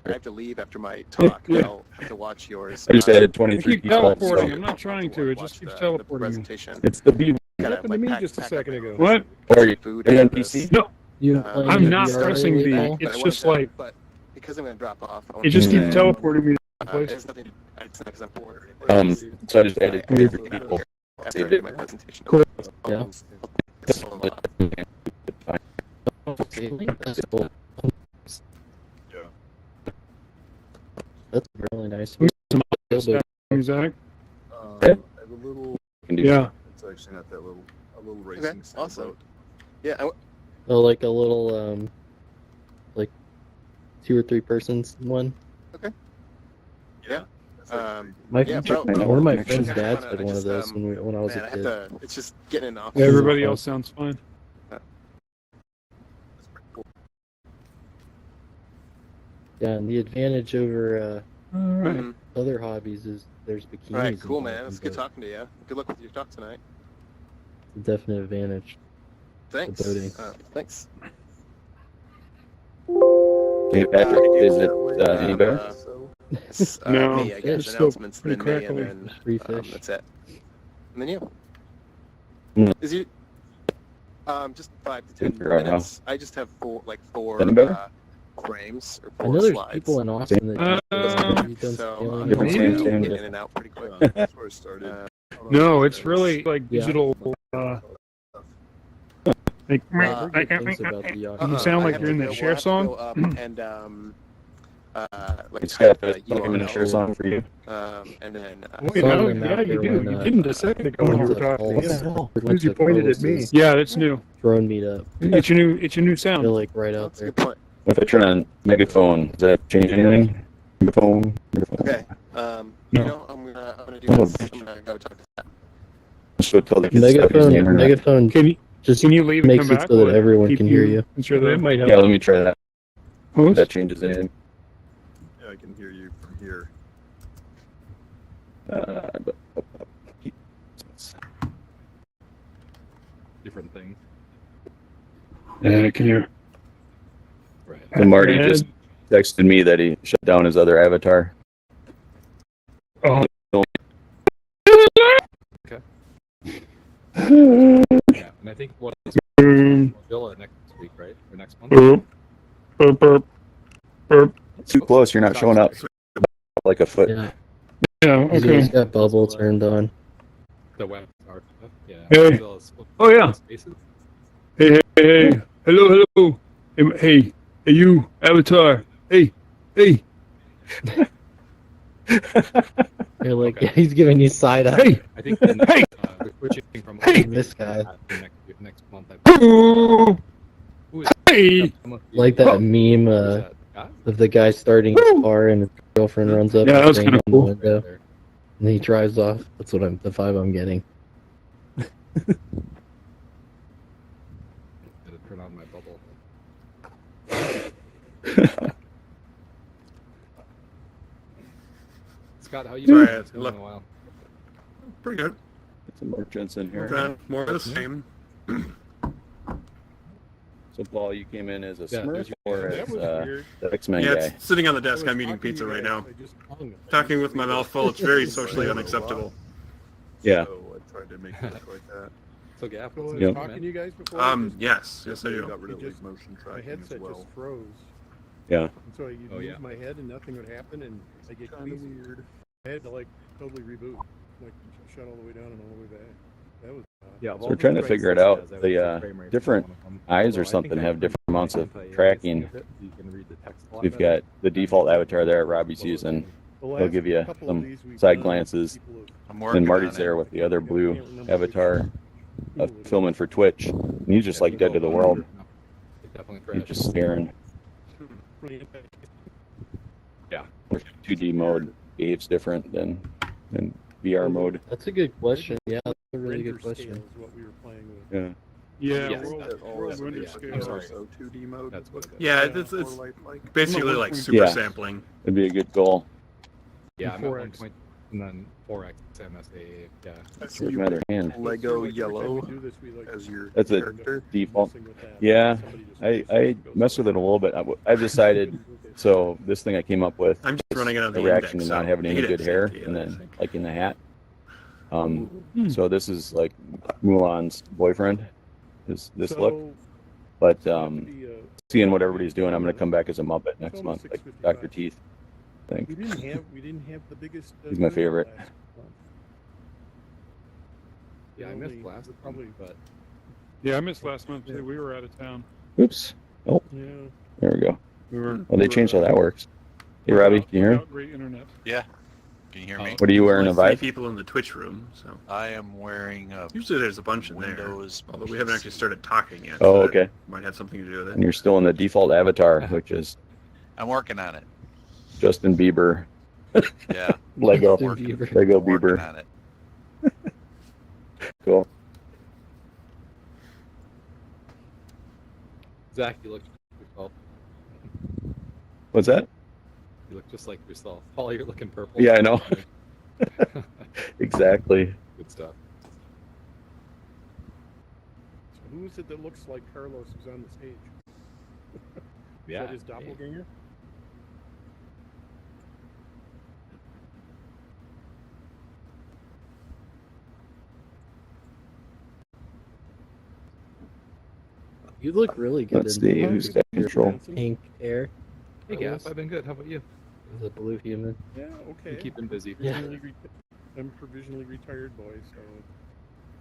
I have to leave after my talk. I'll have to watch yours. I just added I 23 keep people. teleporting. So I'm not trying to. It just keeps teleporting me. presentation. it's the B. What happened to me just a second ago? What? Or are you Food on after PC? this. No, You I'm not VR pressing B. lately? It's just like But because I'm going to drop off, I it just keeps Mm. teleporting me to It place. has nothing to it's not because I'm bored. So I just added 23 people. After I do my presentation. Cool. Yeah. That's That's cool. That's really nice. Zach. I Yeah. have a little. Can do Yeah. It's actually not that little. A little Okay, racing. awesome. Yeah, Oh, like a little, like 2 or 3 persons in one. yeah. My Yeah, bro, one of my I friends' just dads kinda- had one of those when I was man, a I have kid. to, it's just getting enough. Yeah, everybody else sounds fine. Yeah, and the advantage over All right. Mhm. other hobbies is there's bikinis. All right, cool, involved, man. It's good but talking to you. Good luck with your talk tonight. It's a definite advantage. Thanks. boating. Thanks. Hey, Patrick, is it any better? It's, No, me, I it's guess. still Announcements, pretty then me, and crackly. then Free fish. that's it. And then you. Mm. Is you? Just 5 to Didn't 10 figure out how. minutes. I just have four Any better? frames or I 4 know there's slides. people in Austin that you've done So scaling. Different Maybe. same thing. get in and out pretty quick. That's where I started. No, it's really like Yeah. digital. Like, I've heard good things about the Yacht. You sound I like have you're in to that go- share we'll have to song. go up and like It's got a URL, 2-minute share song for you. and then Wait, Saw no, them out yeah, you there do. when, You didn't a second ago when you were talking. What the hell? Went You to pointed at me. Carlos's Yeah, that's new. drone meetup. It's your new They're sound. like right out that's a there. good point. If I turn on megaphone, does that change anything? Megaphone. Okay. No. You know, I'm gonna do Oh, this. I'm gonna go talk to that. So tell the kids to stop using the internet. Megaphone Can you leave and makes come it back? so Will that it everyone keep can hear you. Sure, that might help. Yeah, let me try that. If Host? that changes anything. Yeah, I can hear you from here. Different thing. Yeah, can you? Right. And Marty Yeah. just texted me that he shut down his other avatar. Oh. Yeah, and I think what is Mozilla next week, right? Or next month? Burp, burp, burp, burp. Too close, you're not showing up. Like a foot. Yeah, Yeah, he's okay. got bubble turned on. The web art stuff. Yeah. Hey. Mozilla's- Oh, yeah. Spaces. Hey. Hello. Hey, you, Avatar. Hey. You're like, Okay. he's giving you side eye. Hey. I think then, Hey. we're switching from This guy. next month. I think. Ooh. Who is Hey. Like that meme Who's that guy? of the guy starting his car and his girlfriend runs up Yeah, and that was bangs kinda on cool. the window, Right there. and he drives off. That's what the vibe I'm getting. Gotta turn on my bubble. Scott, how you Sorry, doing? It's been a look- while. Pretty good. Some more Jensen here. Okay, more of the same. So Paul, you came in as a Yeah, Smurf there's your- or that as was the X-Men Yeah, guy? it's sitting on the desk. I'm eating pizza right now. Talking with my mouth full. It's very socially unacceptable. Yeah. So I tried to make it look like that. So Gaff, So I what's was Yep. new, talking to man? you guys before. Yes, I I do. got rid of Just motion my tracking as headset well. just froze. Yeah. And so you Oh, move yeah. my head and nothing would happen, and I get Kind of queasy. weird. I had to like totally reboot, like shut all the way down and all the way back. That was Yeah, So we're trying to figure it out. The different eyes or something have different amounts of tracking. We've got the default avatar there at Robbie's using. the He'll last give you couple of some these we've side done, glances. people have- I'm And working Marty's on it. there with the other blue can't remember avatar which of filming for Twitch. And he's just like dead to the world. Definitely He's crashed. just staring. Yeah. 2D mode behaves different than VR mode. That's a good question. Yeah, that's a really Render good question. scale is what we were playing with. Yeah. Yeah, Yes. world render Yeah, scale. I'm sorry. So 2D mode. That's what it is. Yeah, Yeah. it's basically like super Yeah. sampling. It'd be a good goal. Yeah, I'm at Before 1.2 And then 4X MSA, yeah. Where's my other hand? Lego Every time we yellow do this, we, like, as your That's a character. default. messing with that. Yeah, Somebody just I goes mess with away. it a little bit. I've decided. So this thing I came up with, I'm just running out of a the reaction index, to not so having any hate good it. hair, Yeah, and I then think. like in the hat. So this is like Mulan's boyfriend. This So, look, but the, seeing what everybody's doing, I'm gonna come back as a Muppet next month, like Dr. Teeth. I think. we didn't have the biggest. He's my turnout favorite. last month. Yeah, I missed Only- last probably- month, but Yeah, I missed last month too. We were out of town. Oops. Oh, Yeah. there we go. We were. Well, they changed how that works. Hey, Robbie, can you hear me? Without great internet. Yeah. Can you hear me? What are you wearing, a There's only Vive? 3 people in the Twitch room, so I am wearing a usually there's a bunch in Windows. there. Although we haven't actually started talking yet. Oh, so that okay. Might have something to do with And it. you're still in the default avatar, which is I'm working on it. Justin Bieber, Yeah. Lego, Justin Bieber. Lego Working Bieber. on it. Cool. Zach, you look like yourself. What's that? You look just like yourself. Paul, you're looking purple. Yeah, I know. Exactly. Good stuff. So who is it that looks like Carlos who's on the stage? Is Yeah. that his doppelganger? You look really good Let's in see the who's got control. pink hair. Hey, Gaff, I've been good. How about you? The blue human. Yeah, You okay. keep him busy. Yeah. I'm a provisionally retired boy, so.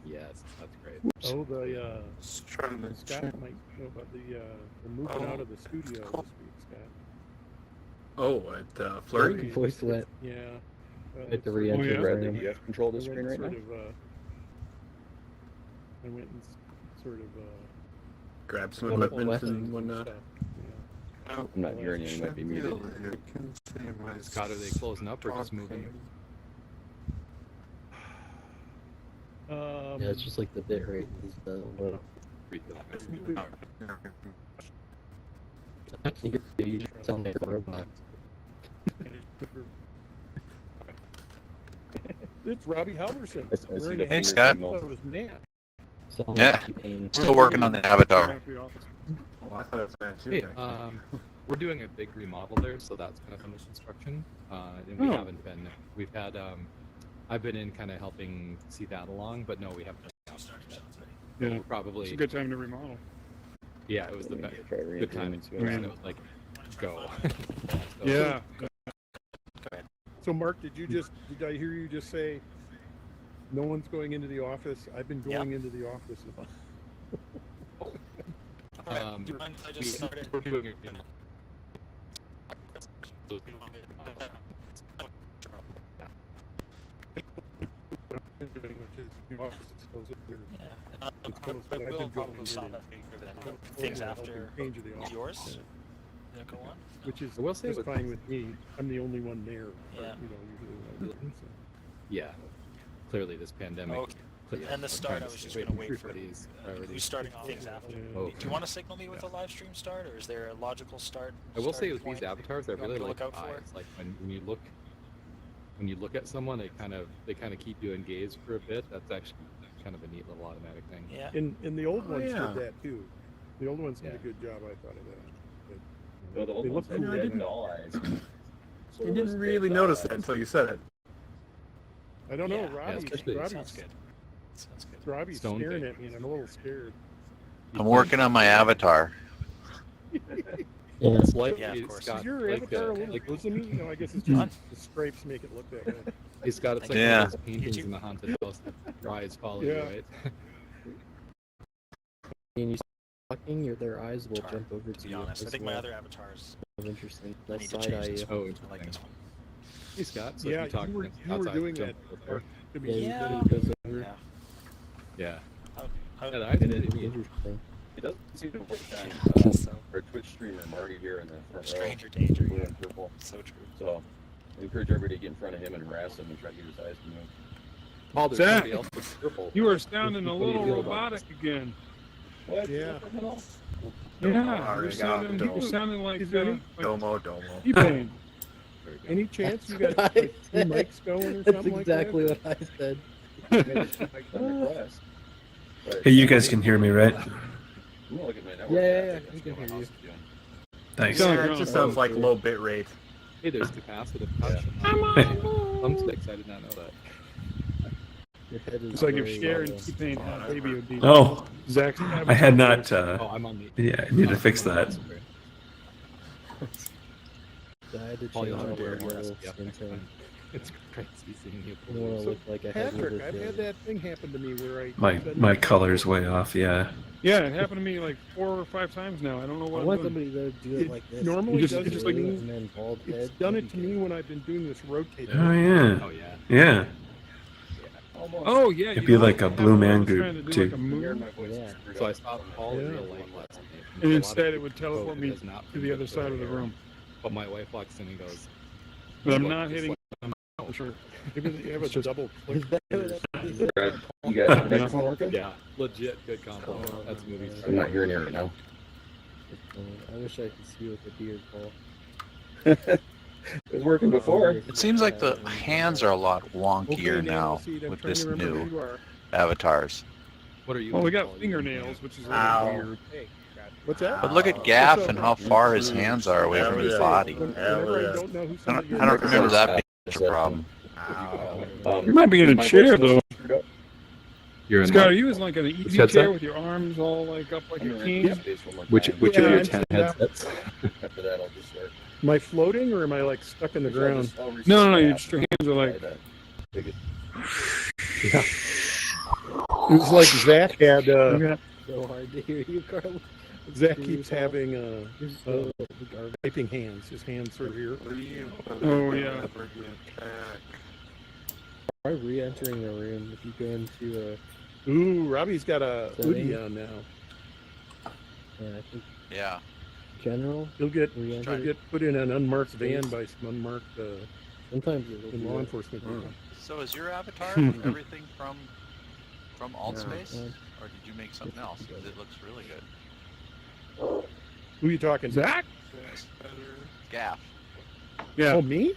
Yes, that's great. Oh, the Just trying to Scott check. might know about the moving out of the studio this week, Scott. Oh, at Flurry. Your voice went. Yeah. At the it's re-entry Oh, yeah? Brad, room. do you have control of the I screen went right sort now? of, I went and sort of Grab some Well, equipment weapons and whatnot. stuff. Yeah. I'm not hearing you. You might be muted. Scott, are they closing up or just moving? Yeah, it's just like the bit rate is low. You sound like a robot. It's Robbie Halverson. I see wearing the a Hey, hat. Scott. I thought it was Nat. Sound Yeah. like T-Pain. Still working on the avatar. Happy office. Oh, I thought it was bad too. Hey, we're doing a big remodel there, so that's kind of under construction. And we Oh. haven't been. We've had. I've been in kind of helping see that along, but no, we haven't started yet. Yeah. We're It's probably. a good time to remodel. Yeah, it was the Let me best. try Good re-entering time. and see It what was, happens. it was like, go. So- Yeah. So, Mark, did I hear you just say, no one's going into the office? I've been going into the office. Um, I just started. we're doing it. The office is closed. Yeah. It's closed, I but I've will been probably going stop in. that bigger than things after Change of the office. yours. Yeah, go on. Which is I will say just with- fine with me. I'm the only one there. Yeah. Usually. So. Yeah. Clearly, this pandemic. Okay. And the start, I was just going to wait for everybody's who's priorities. starting things after. Oh, Do you want to signal me with a live stream start, or is there a logical start? I will say starting with these point avatars, I you want me really to like look out for? eyes. Like when you look at someone, they kind of keep you engaged for a bit. That's actually kind of a neat little automatic thing. Yeah. And the old ones yeah. did that too. The old ones did a Yeah. good job, I thought of that. Well, the old They ones look had cool. red I didn't- doll eyes. I didn't really notice that until you said it. I don't know. Yeah. Robbie's, especially- Robbie's, Sounds good. Sounds good. Robbie's Stone staring thing. at me, and I'm a little scared. I'm working on my avatar. Yeah. It's like Yeah, of it's course. got Is your like, avatar a little like bosomy? No, I guess it's Fun. just the stripes make it look that way. it's got it's like Yeah. one of those paintings in the haunted house that your eyes follow you, Yeah. right? And you start talking, their eyes will Tar, jump over To to be you. honest, I as think my well. other avatars. Interesting. I That need to side change eye. this Oh, one. I interesting. like this one. Hey Scott, so Yeah, if you talk you were outside, doing jump that. over. To Yeah, be you Yeah. gotta go over. Yeah. Yeah. How, Yeah, the eyes are really neat. Interesting. It doesn't seem to work Yeah, on so our Twitch streamer Marty here in the front row. stranger danger. Blue and purple. So true. So I encourage everybody to get in front of him and harass him and try to get his eyes to move. Paul, there's Zach, somebody else with purple. You are sounding a What do you little feel about robotic again. What? Yeah. Yeah, Arigato. you're sounding like Domo, domo. T-Pain. Very good. Any chance you got like, two mics going or That's something exactly like that? what I said. Hey, you guys can hear me, right? Yeah, we can hear you. Thanks. Yeah, it just sounds like low bit rate. Hey, there's capacitive touch on thumbsticks. I did not know that. Your head is It's like if very, Sharon T-Pain had a baby, it would be Oh, Zach's I had not. Oh, I'm on the. Yeah, I need to fix that. I had to Oh, change you'll have my to wear more little SPF skin next tone. time. It's crazy seeing you. I want to look like I had Patrick, liver I've had failure. that thing happen to me where I My color's way off. Yeah. Yeah, it happened to me like 4 or 5 times now. I don't know I what I'm want doing. somebody to do it like this. normally Just- does just it like- like and then bald it's head. done it to me when I've been doing this rotate. Oh yeah. Oh yeah. Yeah. Oh yeah, It'd you be know, like a I blue was man trying group, to do too. like a move, Yeah. So I saw Paul in Yeah. real life last night. and a lot instead of it would people teleport me has not to been the good other for side of the hair. room. But my wife walks in and goes, But I'm "Look, not it's hitting. like- For sure. Maybe you have a double click. You got the microphone working? Yeah, legit good compliment. That's movie star. I'm not hearing you right now. I wish I could see with the beard, Paul. It was working before. It seems like the hands are a lot wonkier now with this new avatars. What are you? Well, we got Paul? fingernails, which is a Ow. little weird. What's that? But look at Gaff and how far his hands are away from his body. Whenever I don't know who I somebody don't is, remember that being a problem. You might be in a chair though. You're in Scott, are you in like an easy headset? chair with your arms all like up like a king? which Yeah, of your I'm 10 sitting headsets? After that, I'll just start. Am I floating or am I like stuck in the ground? No, your hands are like. It was like Zach had. So hard to hear you, Carl. Zach keeps having You're so garbage. typing hands. His hands are here. Oh yeah. Try re-entering the room if you go into Ooh, Robbie's got a hoodie Setting. on now. I think Yeah. general He'll get re-enter. put in an unmarked van by some unmarked Sometimes it'll do law that. enforcement people. So is your avatar everything from AltSpace, Uh, or did you make something else? Because it looks really good. Who are you talking to? Zach? Gaff. Yeah. Oh, me?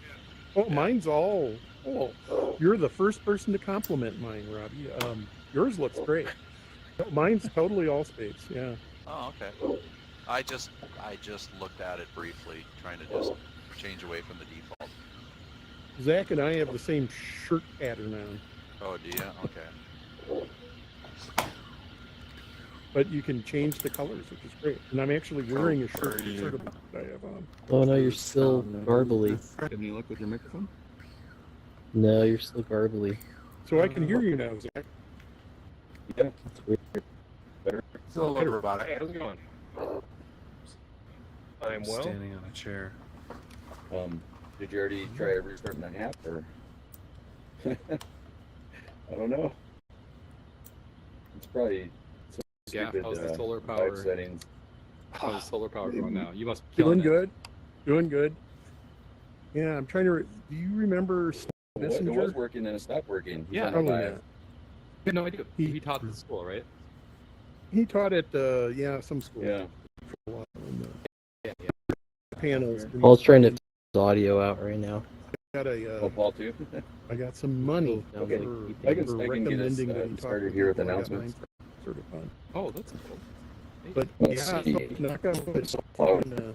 Oh, mine's all. Oh, you're the first person to compliment mine, Robbie. Yours looks great. Mine's totally all space. Yeah. Oh, okay. I just looked at it briefly, trying to just change away from the default. Zach and I have the same shirt pattern on, Oh, do you? Okay. but you can change the colors, which is great. And I'm actually wearing a shirt sort of that I have on. Oh no, you're still garbly. Can you look with your microphone? No, you're still garbly. So I can hear you now, Zach. That's weird. Still a little robotic. Hey, how's it going? I'm well. Standing on a chair. Did you already try restarting the app or? I don't know. It's probably some Yeah, stupid how's the solar light power? settings. How's the solar power going now? You must be Doing killing it. good. Doing good. Yeah, I'm trying to. Do you remember It Messenger? was working and it stopped working. He's Yeah, on Probably live. not. Yeah, no, I do. He- He taught at the school, right? He taught at some school. Yeah. For a while, and, Yeah. panels. Paul's trying to his audio out right now. Got Oh, a, Paul too. I got some money Okay. for, I can for get us recommending that he talk started to here with people. I got announcements. mine Sort of fun. Oh, that's cool. But Let's yeah, see. knock on wood, Cloud.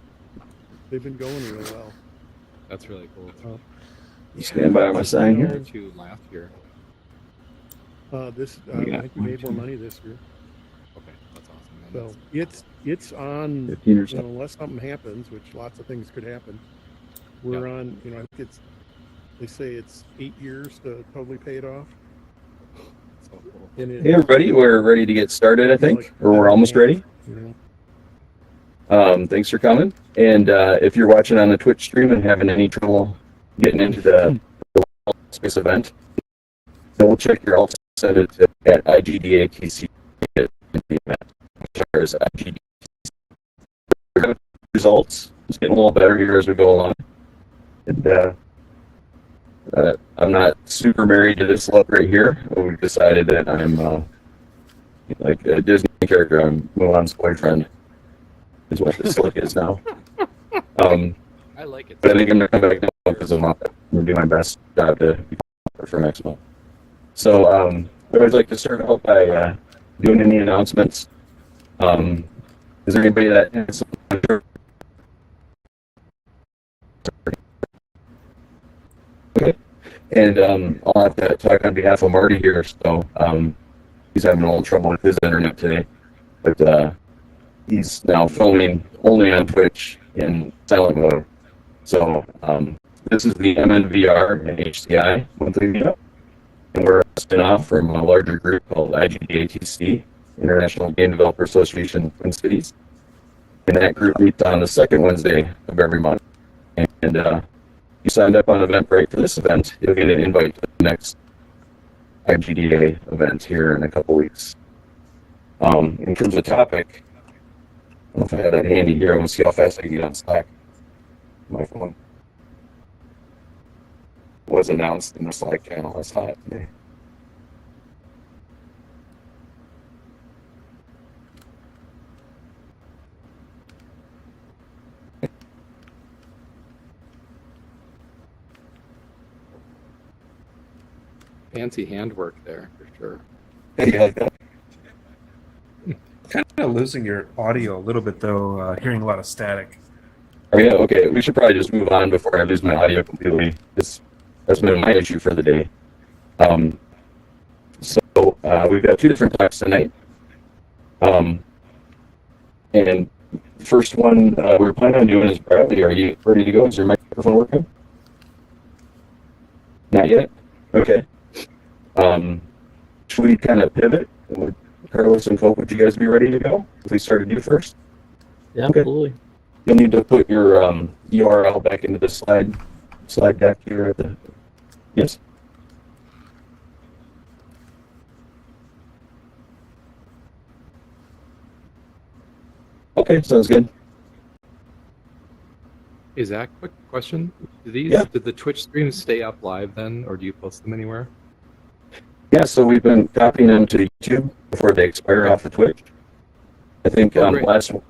they've been going real well. That's really cool. Stand by my sign here. Two last year. I think we made more money this year. Okay, that's awesome. Man. So it's on. 15 or You so. know, unless something happens, which lots of things could happen. We're on. You know, I think they say it's 8 years to totally pay it off. So cool. And it, Hey everybody, we're ready to get started, I think, or we're almost ready. you know, Thanks for coming. And if you're watching on the Twitch stream and having any trouble getting into the space event, double check your alt set it at IGDATC at the event. There's IGDATC results. It's getting a little better here as we go along. And I'm not super married to this look right here. We've decided that I'm like a Disney character. I'm Mulan's boyfriend. Is what this look is now. I I like it. But I think I'm gonna come back now because I'm gonna do my best job to be for next month. So I always like to start out by doing any announcements. Is there anybody that has some? Okay. And I'll have to talk on behalf of Marty here. So he's having a little trouble with his internet today, but he's now filming only on Twitch in silent mode. So this is the MNVR and HCI monthly meetup, and we're a spin-off from a larger group called IGDATC, International Game Developer Association Twin Cities. And that group meets on the second Wednesday of every month. And you signed up on Eventbrite for this event, you'll get an invite to the next IGDA event here in a couple weeks. In terms of topic, I don't know if I have that handy here. I want to see how fast I can get on Slack. My phone was announced in the Slack channel. That's hot today. Fancy handwork there, for sure. Yeah, like that. Kind of losing your audio a little bit though. Hearing a lot of static. Oh yeah, okay. We should probably just move on before I lose my audio completely. That's been my issue for the day. So we've got two different talks tonight. And the first one we're planning on doing is Bradley. Are you ready to go? Is your microphone working? Not yet? Okay. Should we kind of pivot? Would Carlos and Cope, would you guys be ready to go? If we started you first? Yeah, Okay. absolutely. You'll need to put your URL back into the slide deck here at the. Yes. Okay, sounds good. Hey Zach, quick question. Yeah. Did the Twitch streams stay up live then, or do you post them anywhere? Yeah, so we've been copying them to YouTube before they expire off of Twitch. I think Great. last month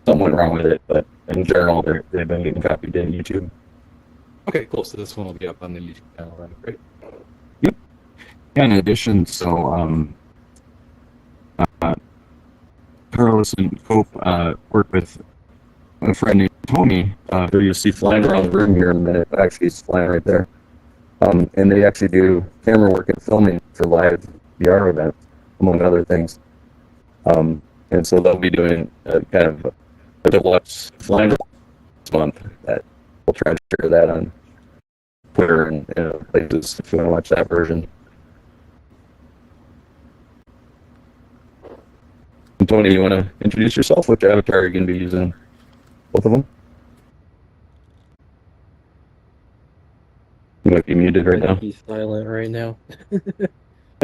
something went wrong with it, but in general they've been getting copied to YouTube. Okay, cool. So this one will be up on the YouTube channel then. Great. Yep. Yeah, in addition, so Carlos and Cope work with a friend named Tony, who you'll see flying around the room here in a minute. Actually, he's flying right there. And they actually do camera work and filming for live VR events, among other things. And so they'll be doing kind of a deluxe flying this month. That we'll try to share that on Twitter and other places if you want to watch that version. And Tony, you want to introduce yourself? Which avatar are you going to be using? Both of them? You might be muted right now. He's silent right now.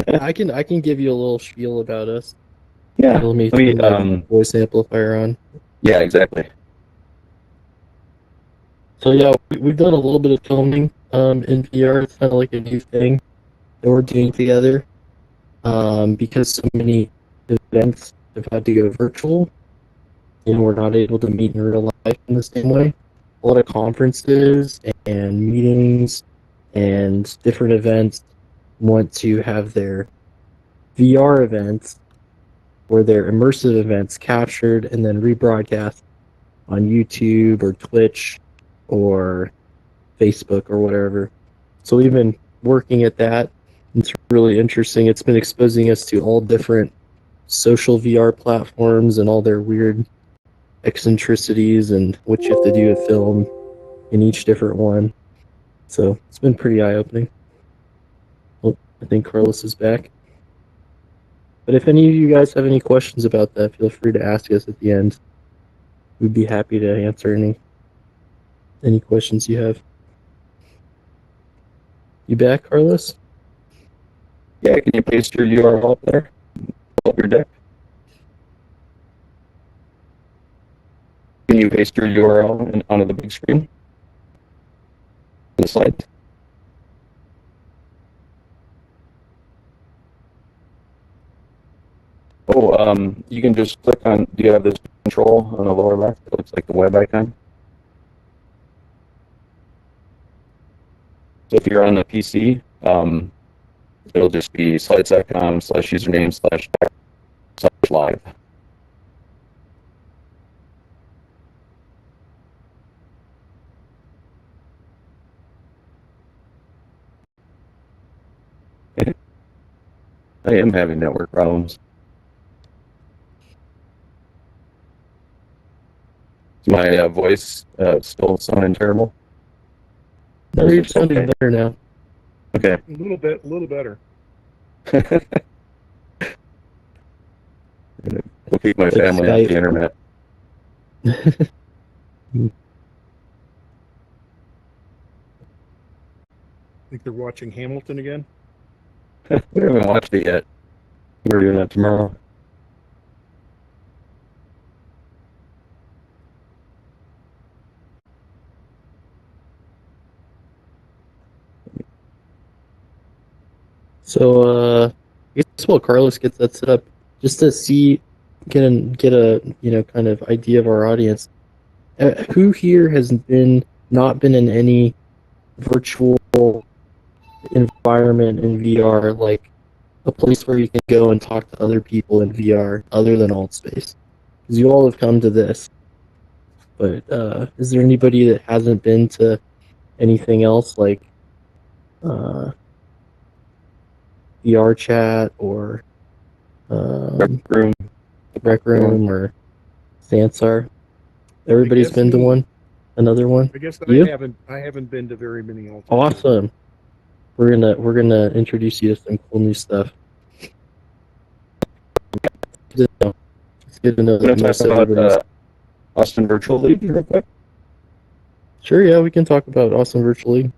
I can give you a little spiel about us. Yeah. Let me turn the voice amplifier on. Yeah, exactly. So yeah, we've done a little bit of filming in VR. It's kind of like a new thing that we're doing together. Because so many events have had to go virtual, and we're not able to meet in real life in the same way. A lot of conferences and meetings and different events want to have their VR events or their immersive events captured and then rebroadcast on YouTube or Twitch or Facebook or whatever. So we've been working at that. It's really interesting. It's been exposing us to all different social VR platforms and all their weird eccentricities and what you have to do to film in each different one. So it's been pretty eye-opening. Oh, I think Carlos is back. But if any of you guys have any questions about that, feel free to ask us at the end. We'd be happy to answer any questions you have. You back, Carlos? Yeah, can you paste your URL up there? Pull up your deck. Can you paste your URL onto the big screen? The slide. Oh, you can just click on, do you have this control on the lower left? It looks like the web icon. So if you're on a PC, it'll just be slides.com/username/live. I am having network problems. Is my voice still sounding terrible? No, you're sounding better now. Okay. A little better. We'll keep my family off the internet. Think they're watching Hamilton again? We haven't watched it yet. We're doing that tomorrow. So, I guess while Carlos gets that set up, just to get a kind of idea of our audience. Who here has not been in any virtual environment in VR, like a place where you can go and talk to other people in VR other than AltSpace? Because you all have come to this, but is there anybody that hasn't been to anything else like VR chat or Rec Room or Sansar? Everybody's been to one, another one. I guess You? I haven't been to very many alternatives. Awesome. We're gonna introduce you to some cool new stuff. It's good to know that Want to most talk everybody's. about Austin Virtual League real quick? Sure, yeah, we can talk about Austin Virtual League.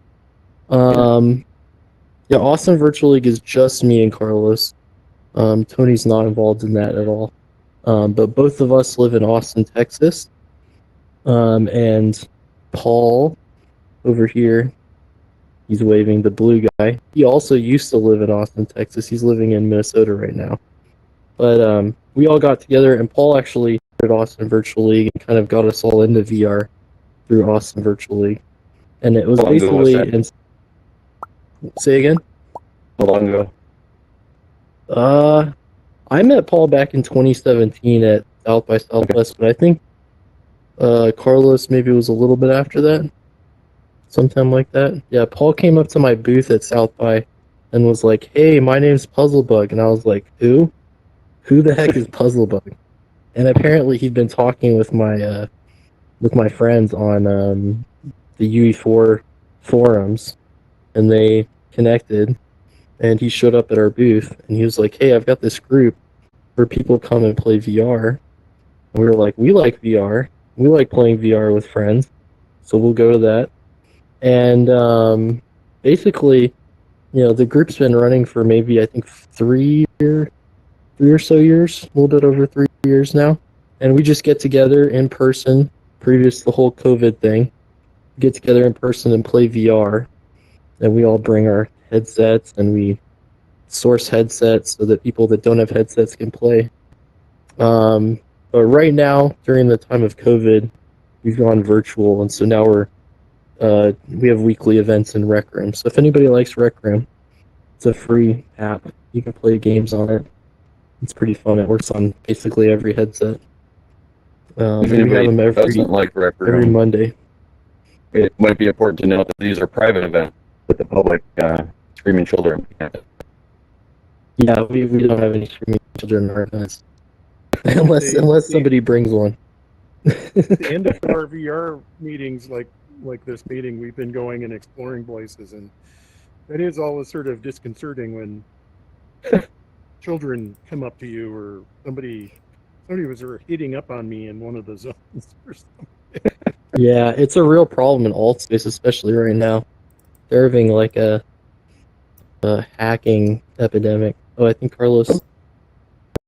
Yeah, Austin Virtual League is just me and Carlos. Tony's not involved in that at all. But both of us live in Austin, Texas. And Paul over here, he's waving, the blue guy. He also used to live in Austin, Texas. He's living in Minnesota right now. But we all got together, and Paul actually started Austin Virtual League and kind of got us all into VR through Austin Virtual League. And it was How long ago was basically... that? Say again? How long ago? I met Paul back in 2017 at South by Southwest, but I think Carlos maybe was a little bit after that. Sometime like that. Yeah, Paul came up to my booth at South by and was like, "Hey, my name's Puzzlebug." And I was like, "Who? Who the heck is Puzzlebug?" And apparently he'd been talking with my friends on the UE4 forums, and they connected, and he showed up at our booth, and he was like, "Hey, I've got this group where people come and play VR." And we were like, "We like VR. We like playing VR with friends, so we'll go to that." And basically, the group's been running for maybe, I think, 3 or so years, a little bit over 3 years now. And we just get together in person, previous to the whole COVID thing, get together in person and play VR. And we all bring our headsets, and we source headsets so that people that don't have headsets can play. But right now, during the time of COVID, we've gone virtual, and so now we have weekly events in Rec Room. So if anybody likes Rec Room, it's a free app. You can play games on it. It's pretty fun. It works on basically every headset. If We have anybody them doesn't like Rec Room, every Monday. it might be important to note that these are private events with the public screaming children. Yeah, we don't have any streaming children in our events. unless somebody brings one. At the end of our VR meetings, like this meeting, we've been going and exploring places, and that is always sort of disconcerting when children come up to you, or somebody was sort of hitting up on me in one of the zones or something. Yeah, it's a real problem in alt space, especially right now. They're having like a hacking epidemic. Oh, I think Carlos wants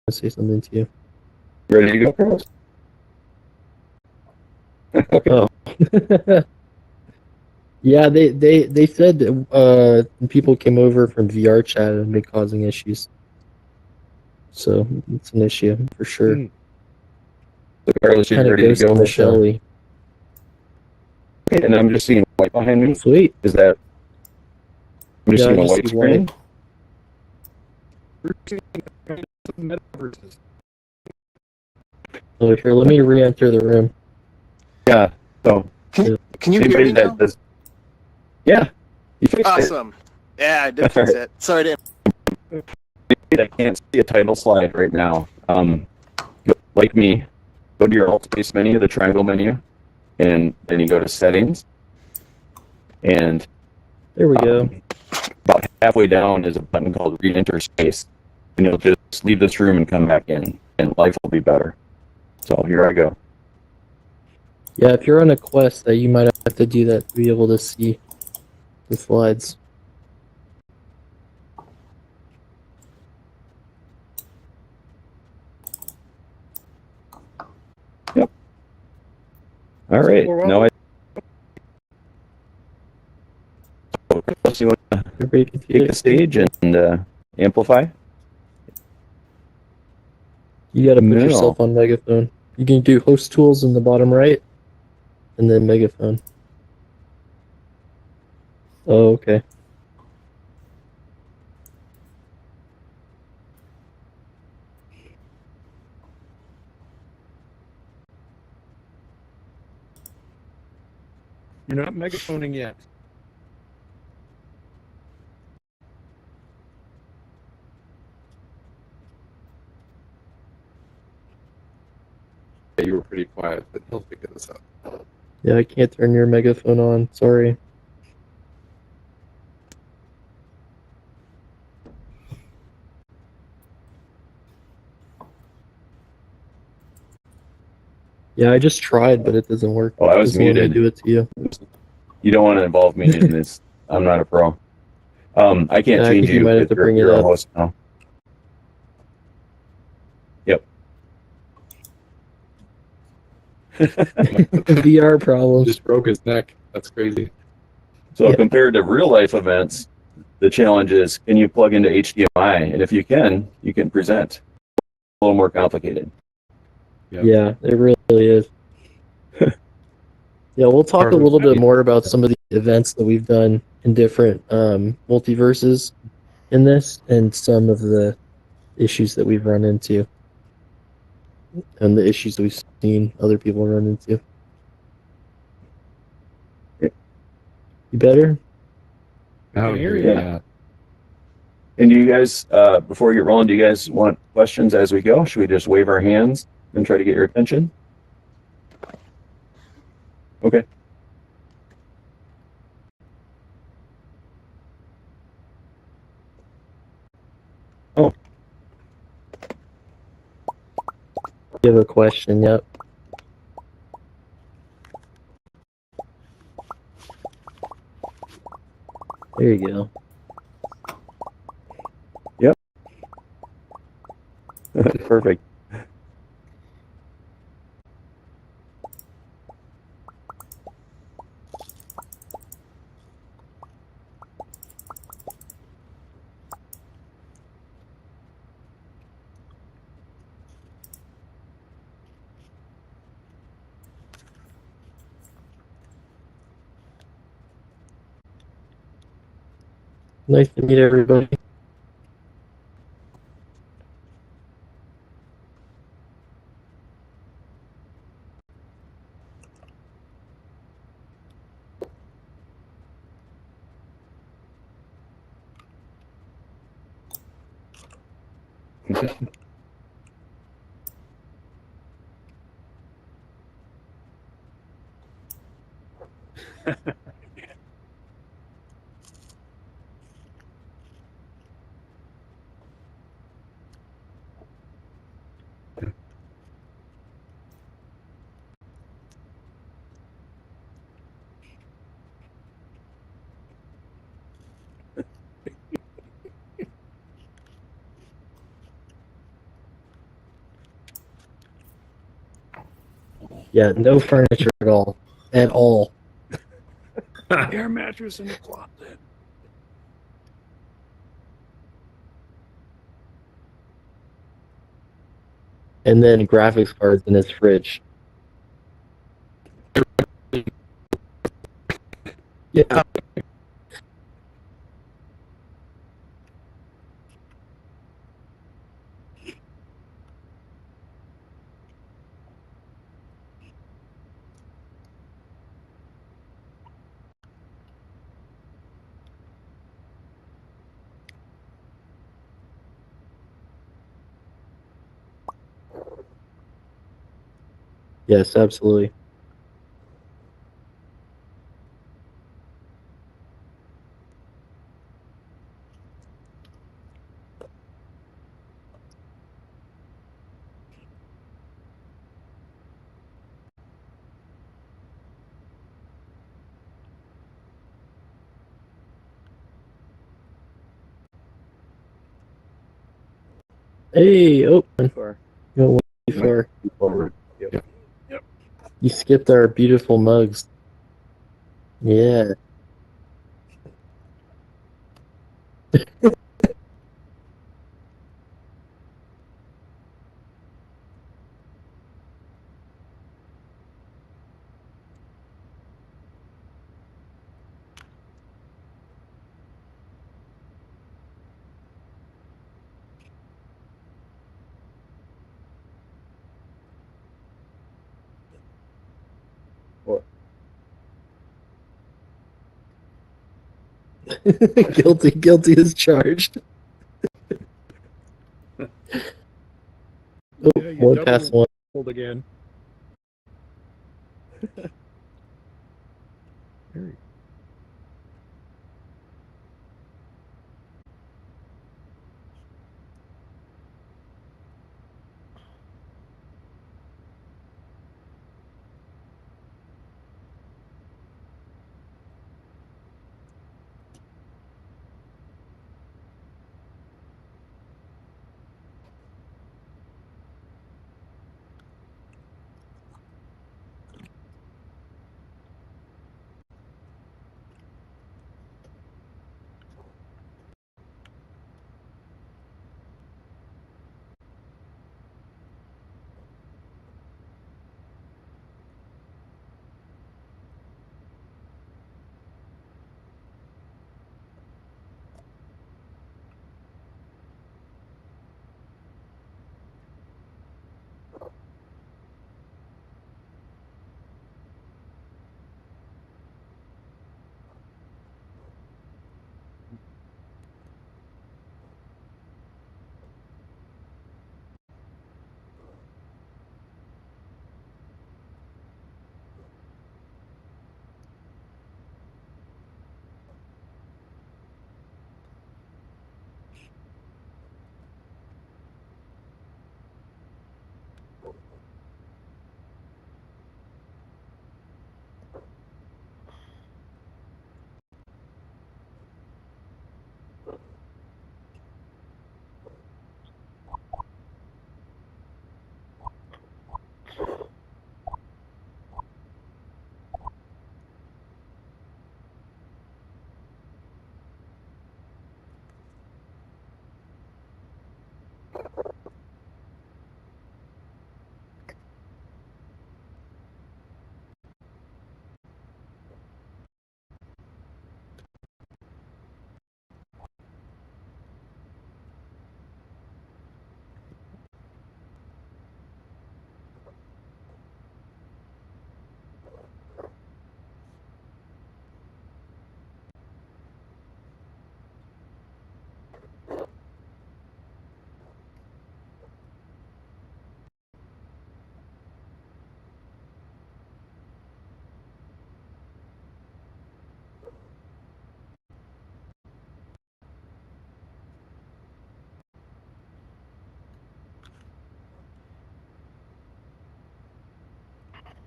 to say something to you. Ready to go, Carlos? Okay. Oh. Yeah, they said that, people came over from VR chat and been causing issues. So it's an issue for sure. So Carlos, you're Kind of ready to goes go to with Shelly. Okay, and I'm just seeing white behind me. Sweet. Is that I'm just Yeah, I seeing a just white see screen. Metaverses. Oh, here, let me re-enter the room. Yeah. So Can you hear anybody me that now? does, yeah, you fixed it. Awesome. Yeah, I did fix it. Sorry to. I can't see a title slide right now. Like me, go to your alt space menu, the triangle menu, and then you go to settings. And There we go. about halfway down is a button called re-enter space. And you'll just leave this room and come back in, and life will be better. So here I go. Yeah, if you're on a quest, that you might have to do that to be able to see the slides. Yep. All right. Now you want to Everybody can see take it. the stage and amplify? You gotta put No. yourself on megaphone. You can do host tools in the bottom right, and then megaphone. Oh, okay. You're not megaphoning yet. Yeah, you were pretty quiet, but he'll figure this out. Yeah, I can't turn your megaphone on. Sorry. Yeah, I just tried, but it doesn't work. Oh, I was Doesn't let me muted. do it to you. You don't want to involve me in this. I'm not a pro. I can't Yeah, I change think you might have because to bring it you're a up. host now. Yep. VR problems. Just broke his neck. That's crazy. So Yeah. compared to real life events, the challenge is, can you plug into HDMI? And if you can present. A little more complicated. Yep. Yeah, it really is. Yeah, we'll talk a little bit more about some of the events that we've done in different multiverses in this, and some of the issues that we've run into, and the issues that we've seen other people run into. You better? Oh, hear yeah. you. Yeah. And do you guys, before we get rolling, do you guys want questions as we go? Should we just wave our hands and try to get your attention? Okay. Oh, You have a question? Yep. There you go. perfect. Nice to meet everybody. Yeah, no furniture at all. At all. Air mattress in the closet. And then graphics cards in his fridge. Yeah. Yes, absolutely. Hey, Oakland. Far. You went way far. Forward. Yep. You skipped our beautiful mugs. Yeah. Guilty as charged. Oh, Yeah, you one past one. doubled again. There you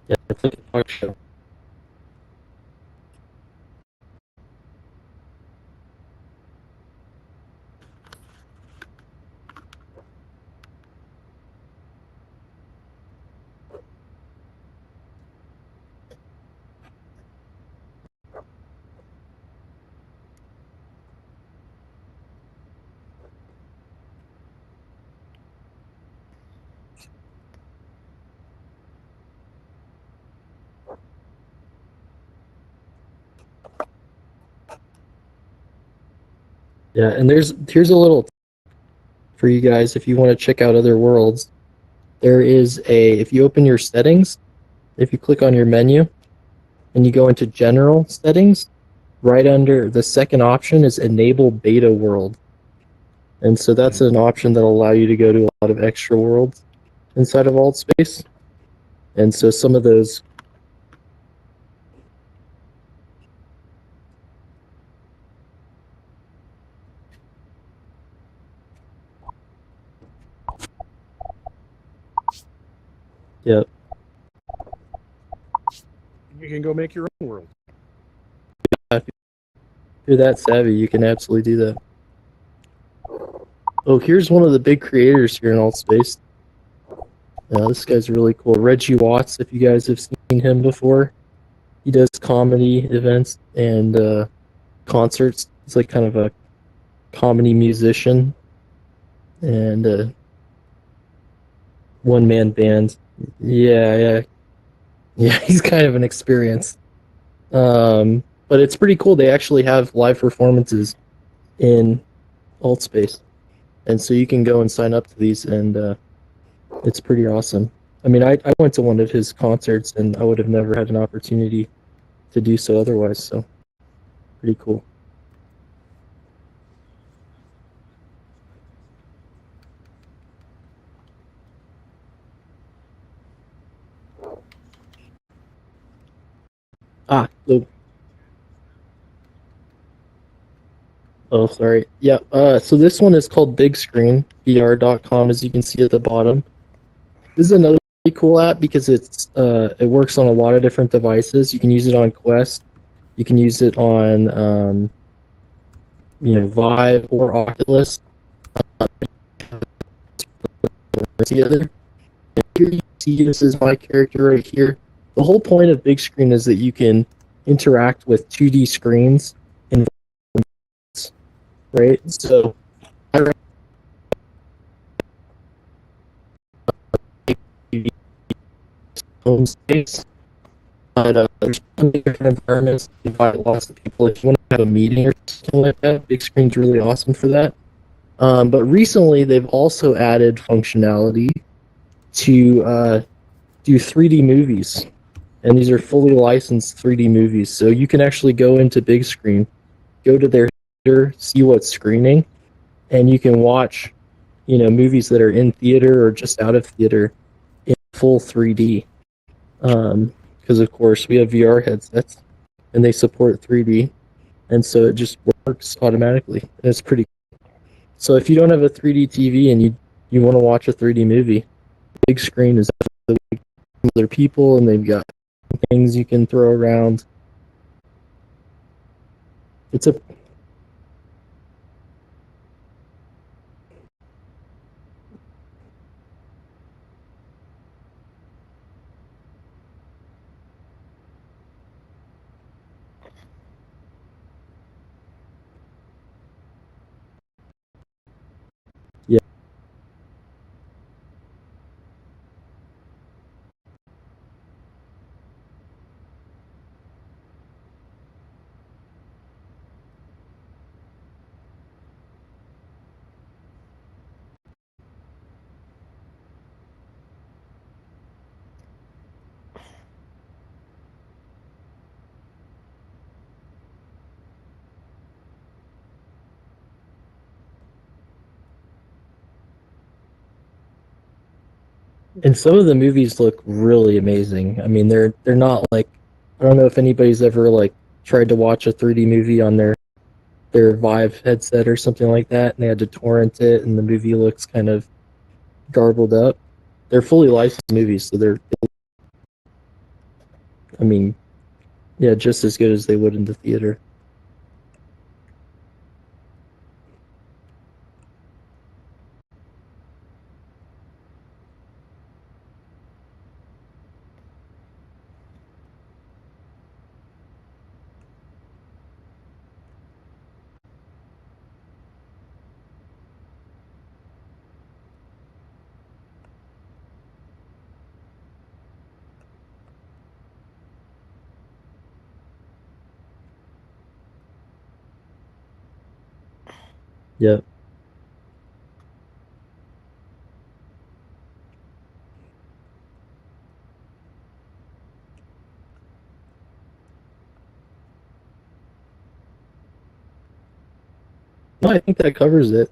Yeah, it's like a talk show. Yeah, and here's a little for you guys if you want to check out other worlds. There is if you open your settings, if you click on your menu and you go into general settings, right under the second option is enable beta world. And so that's an option that'll allow you to go to a lot of extra worlds inside of AltSpace. And so some of those. Yep. You can go make your own world. If you're that savvy, you can absolutely do that. Oh, here's one of the big creators here in alt space. This guy's really cool. Reggie Watts, if you guys have seen him before. He does comedy events and concerts. He's like kind of a comedy musician and a one-man band. Yeah. He's kind of an experience. But it's pretty cool. They actually have live performances in alt space, and so you can go and sign up to these, and it's pretty awesome. I mean, I went to one of his concerts, and I would have never had an opportunity to do so otherwise. So, pretty cool. Oh, sorry. Yeah. So this one is called BigScreenVR.com, as you can see at the bottom. This is another really cool app because it works on a lot of different devices. You can use it on Quest. You can use it on Vive or Oculus. Together. And here you see this is my character right here. The whole point of Big Screen is that you can interact with 2D screens in right? So home space. But there's plenty of different environments. You invite lots of people. If you want to have a meeting or something like that, Big Screen's really awesome for that. But recently, they've also added functionality to do 3D movies. And these are fully licensed 3D movies. So you can actually go into Big Screen, go to their theater, see what's screening, and you can watch, movies that are in theater or just out of theater in full 3D. Because of course we have VR headsets, and they support 3D, and so it just works automatically. And it's pretty cool. So if you don't have a 3D TV and you want to watch a 3D movie, Big Screen is other people, and they've got things you can throw around. It's a yeah. And some of the movies look really amazing. I mean, they're not like, I don't know if anybody's ever like tried to watch a 3D movie on their Vive headset or something like that, and they had to torrent it, and the movie looks kind of garbled up. They're fully licensed movies, so they're, I mean, yeah, just as good as they would in the theater. Yeah. No, I think that covers it.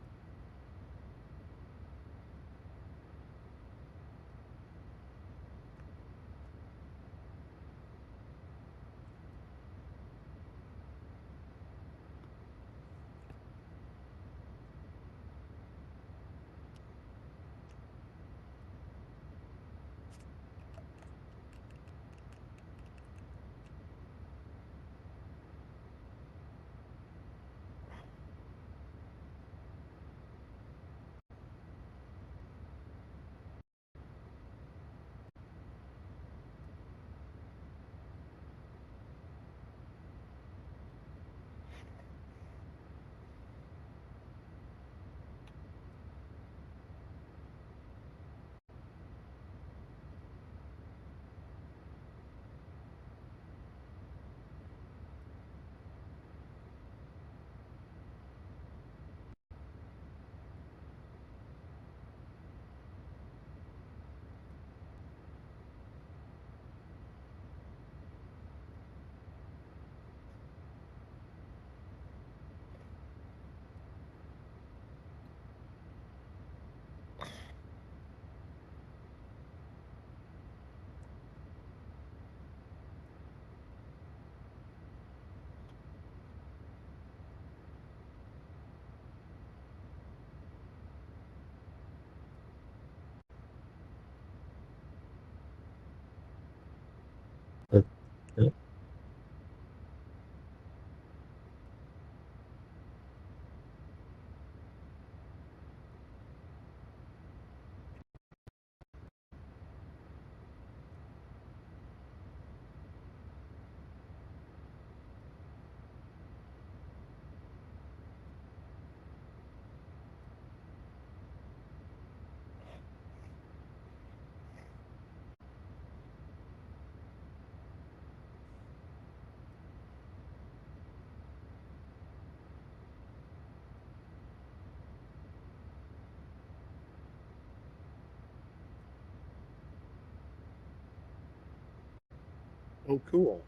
Oh, cool.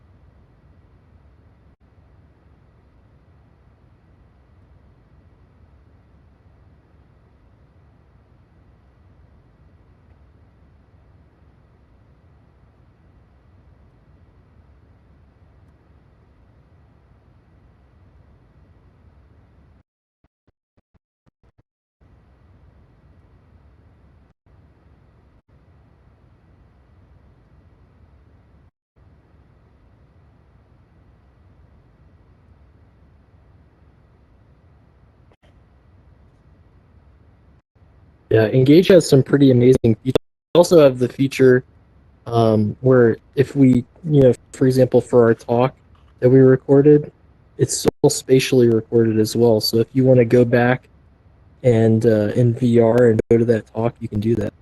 Yeah, Engage has some pretty amazing features. We also have the feature where if we, for example, for our talk that we recorded, it's all spatially recorded as well. So if you want to go back and in VR and go to that talk, you can do that.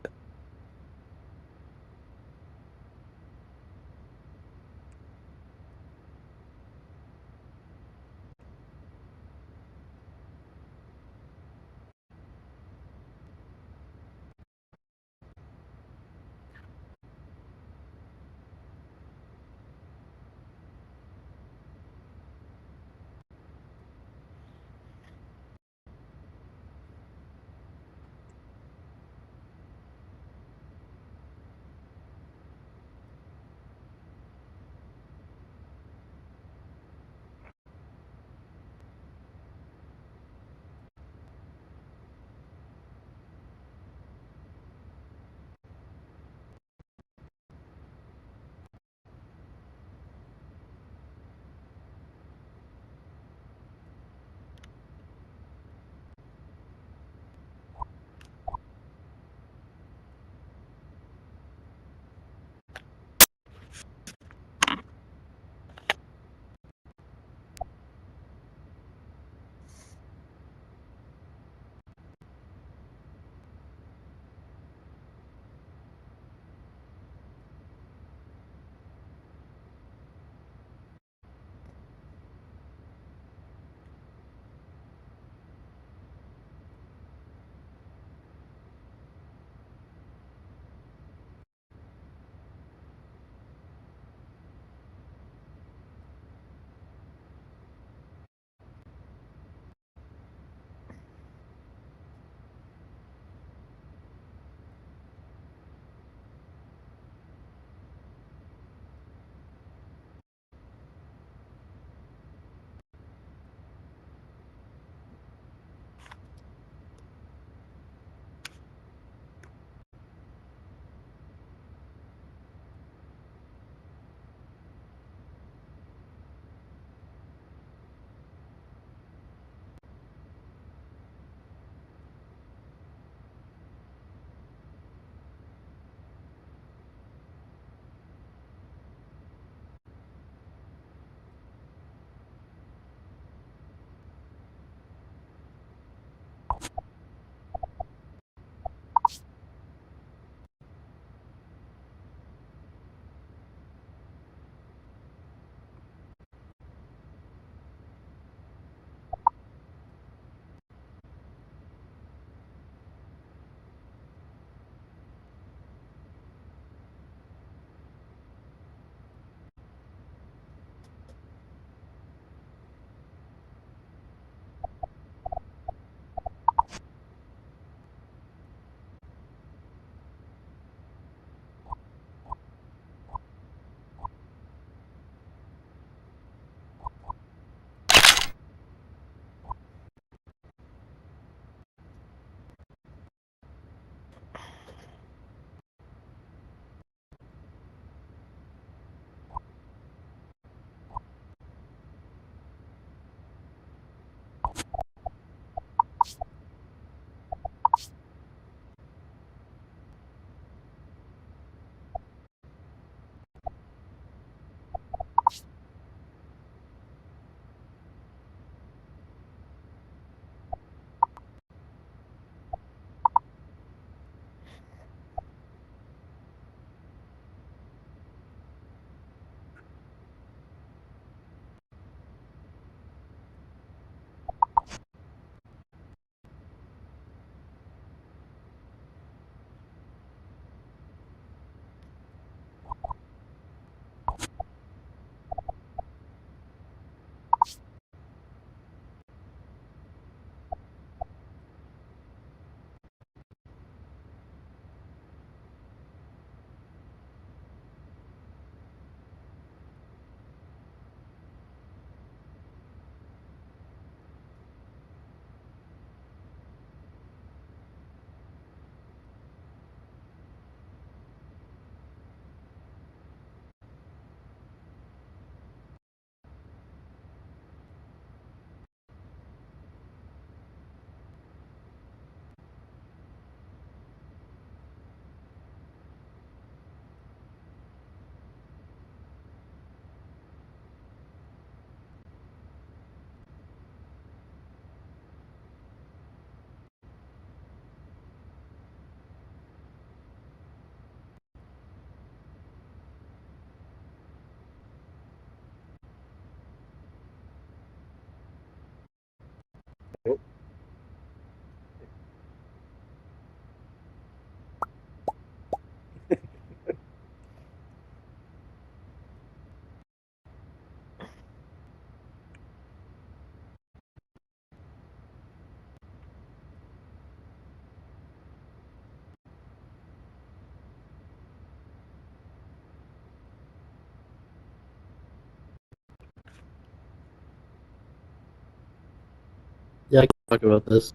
Yeah, I can talk about this.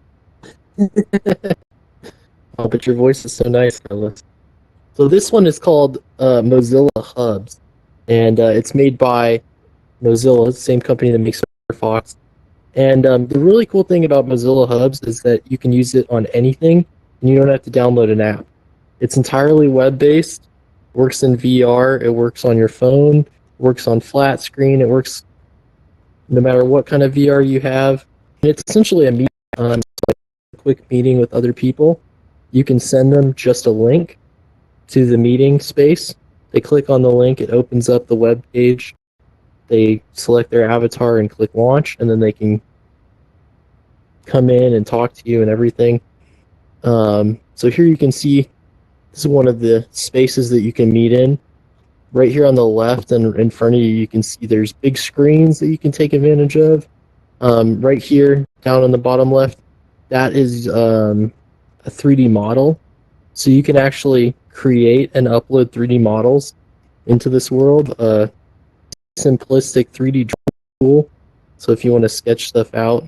Oh, but your voice is so nice, Carlos. So this one is called Mozilla Hubs, and it's made by Mozilla, the same company that makes Firefox. And the really cool thing about Mozilla Hubs is that you can use it on anything, and you don't have to download an app. It's entirely web-based, works in VR, it works on your phone, works on flat screen, it works no matter what kind of VR you have. And it's essentially a meeting, like a quick meeting with other people. You can send them just a link to the meeting space. They click on the link, it opens up the web page. They select their avatar and click launch, and then they can come in and talk to you and everything. So here you can see this is one of the spaces that you can meet in. Right here on the left and in front of you, you can see there's big screens that you can take advantage of. Right here, down on the bottom left, that is a 3D model. So you can actually create and upload 3D models into this world. Simplistic 3D tool. So if you want to sketch stuff out,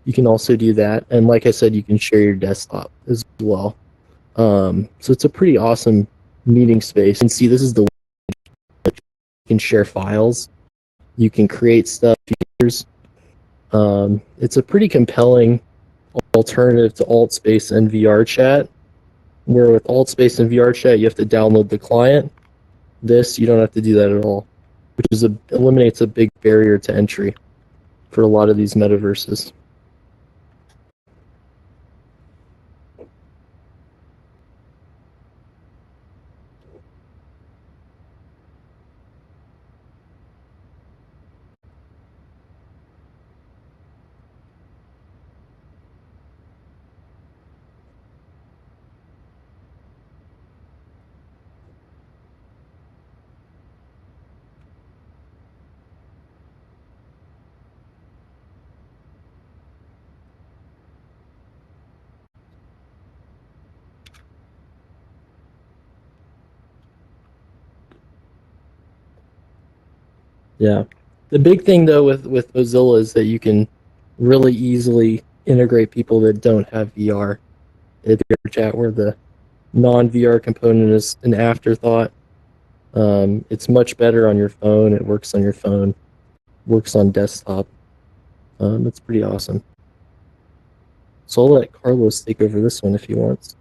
you can also do that. And like I said, you can share your desktop as well. So it's a pretty awesome meeting space. You can see this is the you can share files. You can create stuff. It's a pretty compelling alternative to AltSpace and VR chat. Where with AltSpace and VR chat, you have to download the client. This, you don't have to do that at all, which eliminates a big barrier to entry for a lot of these metaverses. Yeah. The big thing though with Mozilla is that you can really easily integrate people that don't have VR into your chat where the non-VR component is an afterthought. It's much better on your phone. It works on your phone, works on desktop. It's pretty awesome. So I'll let Carlos take over this one if he wants.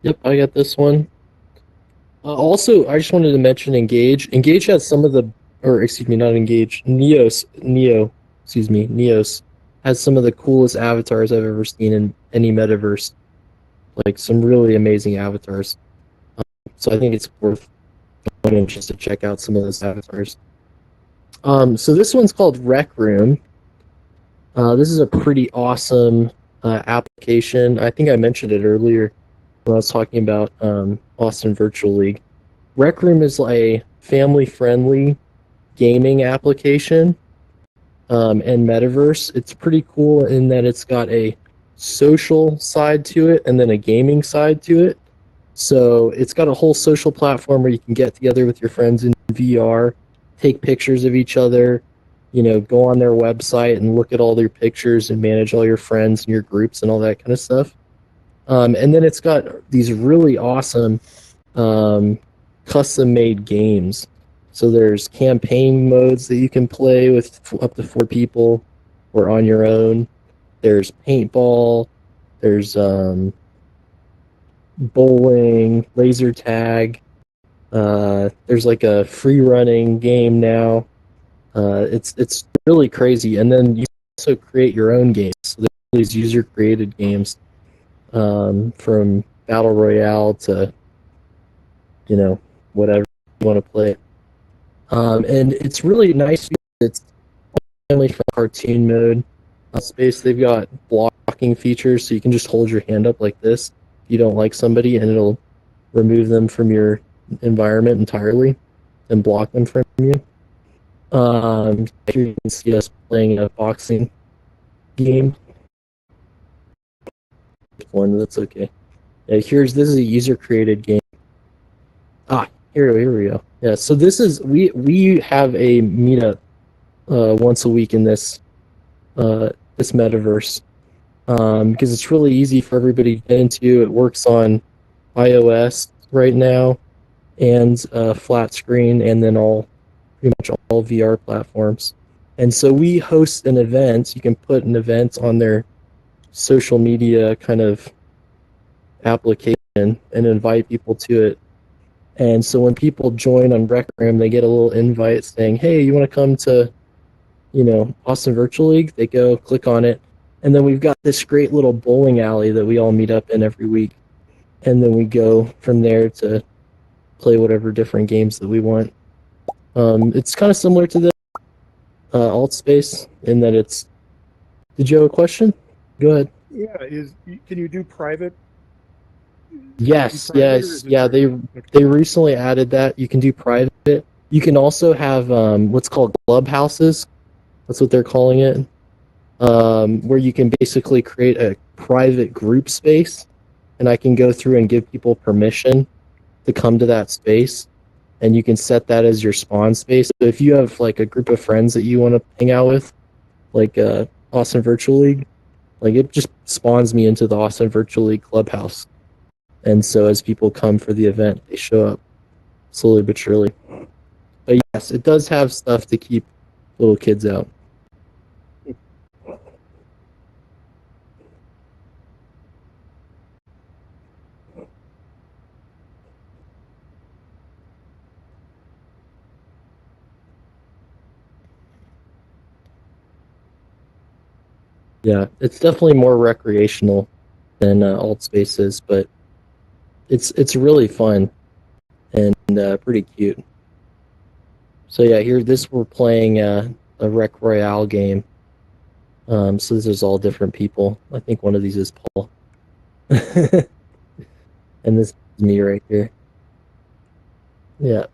Yep, I got this one. Also, I just wanted to mention Engage. Engage has some of the, or excuse me, not Engage. Neos has some of the coolest avatars I've ever seen in any metaverse. Like some really amazing avatars. So I think it's worth going just to check out some of those avatars. So this one's called Rec Room. This is a pretty awesome application. I think I mentioned it earlier when I was talking about Austin Virtual League. Rec Room is a family-friendly gaming application and metaverse. It's pretty cool in that it's got a social side to it and then a gaming side to it. So it's got a whole social platform where you can get together with your friends in VR, take pictures of each other, go on their website and look at all their pictures and manage all your friends and your groups and all that kind of stuff. And then it's got these really awesome custom-made games. So there's campaign modes that you can play with up to 4 people or on your own. There's paintball. There's bowling, laser tag. There's like a free running game now. It's really crazy. And then you also create your own games. So there's all these user created games from battle royale to whatever you want to play. And it's really nice because it's family from cartoon mode. Space, they've got blocking features, so you can just hold your hand up like this if you don't like somebody, and it'll remove them from your environment entirely and block them from you. Here you can see us playing a boxing game. One that's okay. This is a user created game. Here we go. Yeah, so this is we have a meetup once a week in this this metaverse because it's really easy for everybody to get into. It works on iOS right now and flat screen, and then pretty much all VR platforms. And so we host an event. You can put an event on their social media kind of application and invite people to it. And so when people join on Rec Room, they get a little invite saying, "Hey, you want to come to, Austin Virtual League?" They go click on it, and then we've got this great little bowling alley that we all meet up in every week, and then we go from there to play whatever different games that we want. It's kind of similar to the Alt Space in that it's. Did you have a question? Go ahead. Yeah, can you do private? Yes. They recently added that you can do private. You can also have what's called clubhouses. That's what they're calling it. Where you can basically create a private group space, and I can go through and give people permission to come to that space, and you can set that as your spawn space. So if you have like a group of friends that you want to hang out with, like Austin Virtual League, like it just spawns me into the Austin Virtual League clubhouse. And so as people come for the event, they show up slowly but surely. But yes, it does have stuff to keep little kids out. Yeah, it's definitely more recreational than Alt Space is, but it's really fun and pretty cute. So yeah, we're playing a Rec Royale game. So this is all different people. I think one of these is Paul. And this is me right here. Yeah.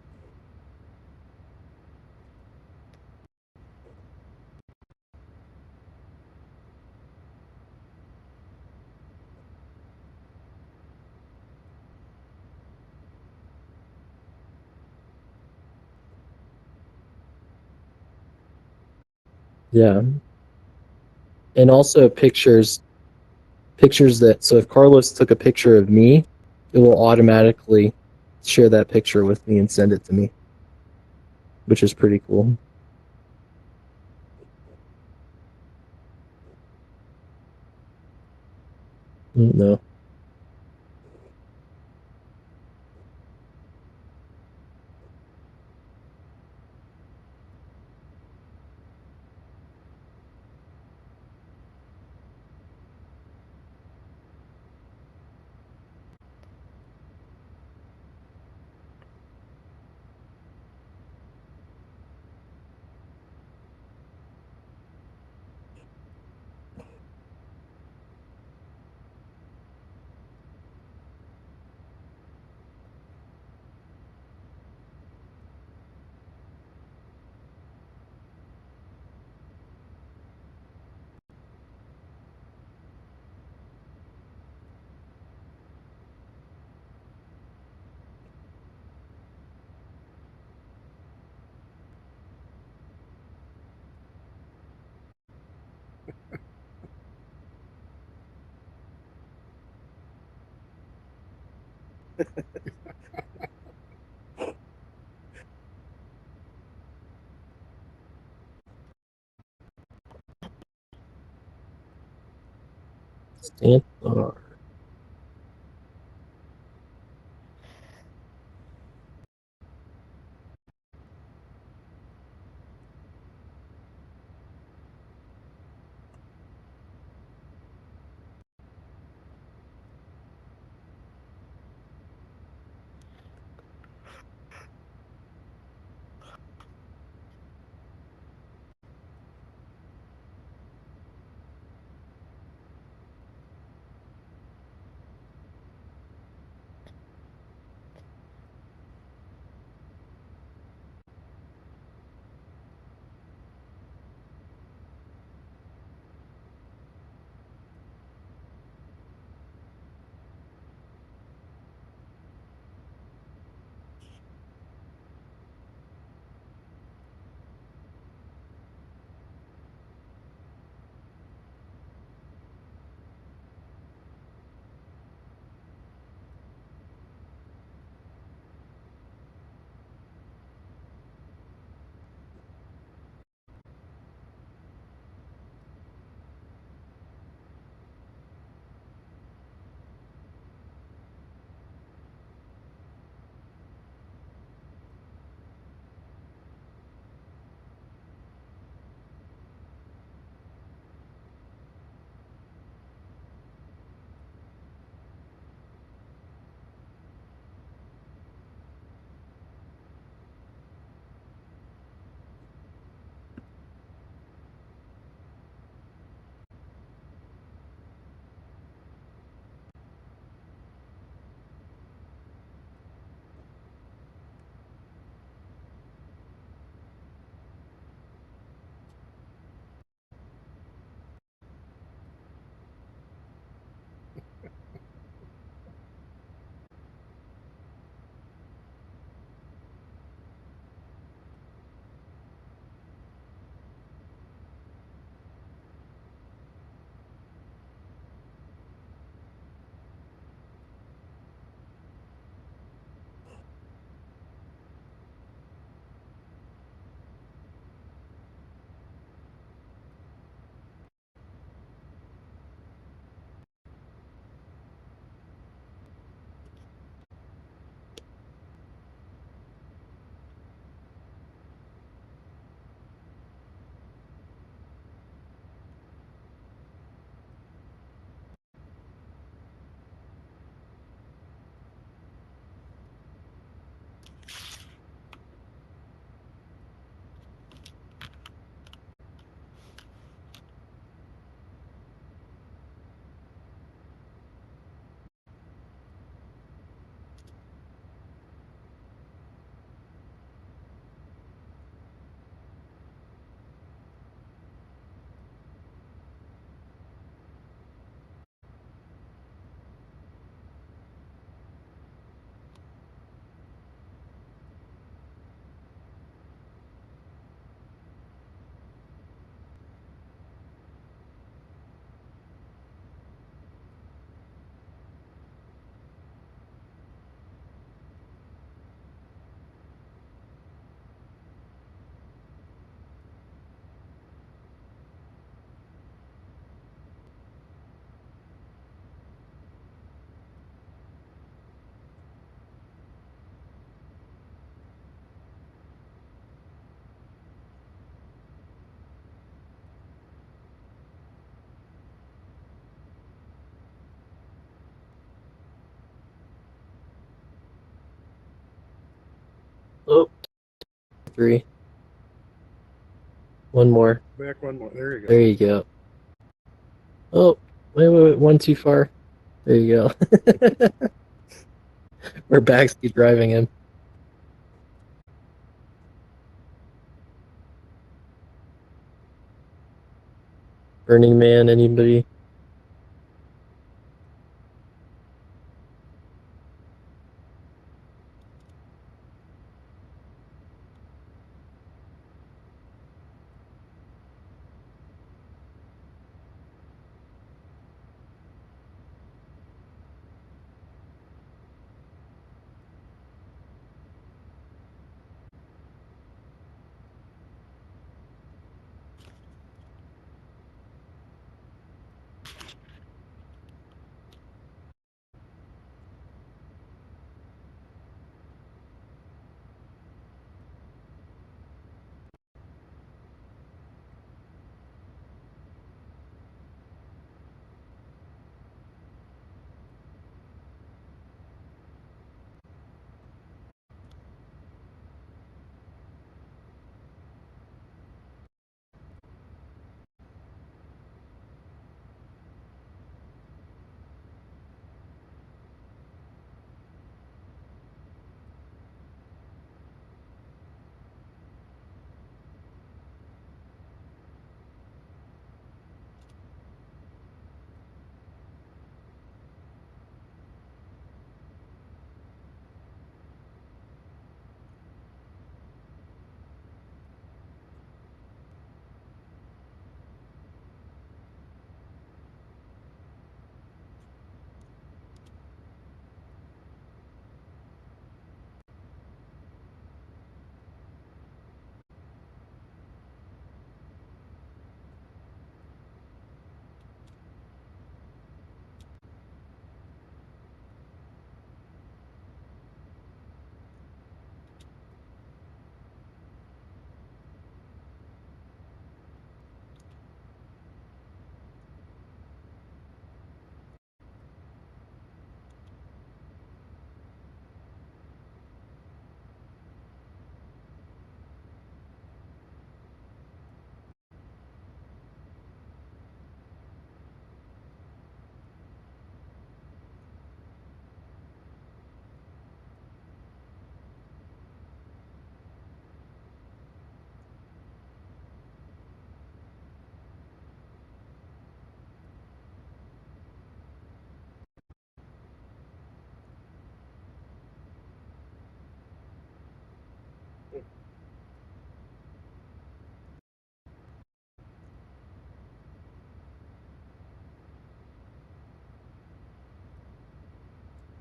Yeah. And also pictures so if Carlos took a picture of me, it will automatically share that picture with me and send it to me, which is pretty cool. No. Stanthar. Oh, 3. One more. Back one more. There you go. There you go. Oh, wait. One too far. There you go. We're backseat driving him. Burning Man, anybody?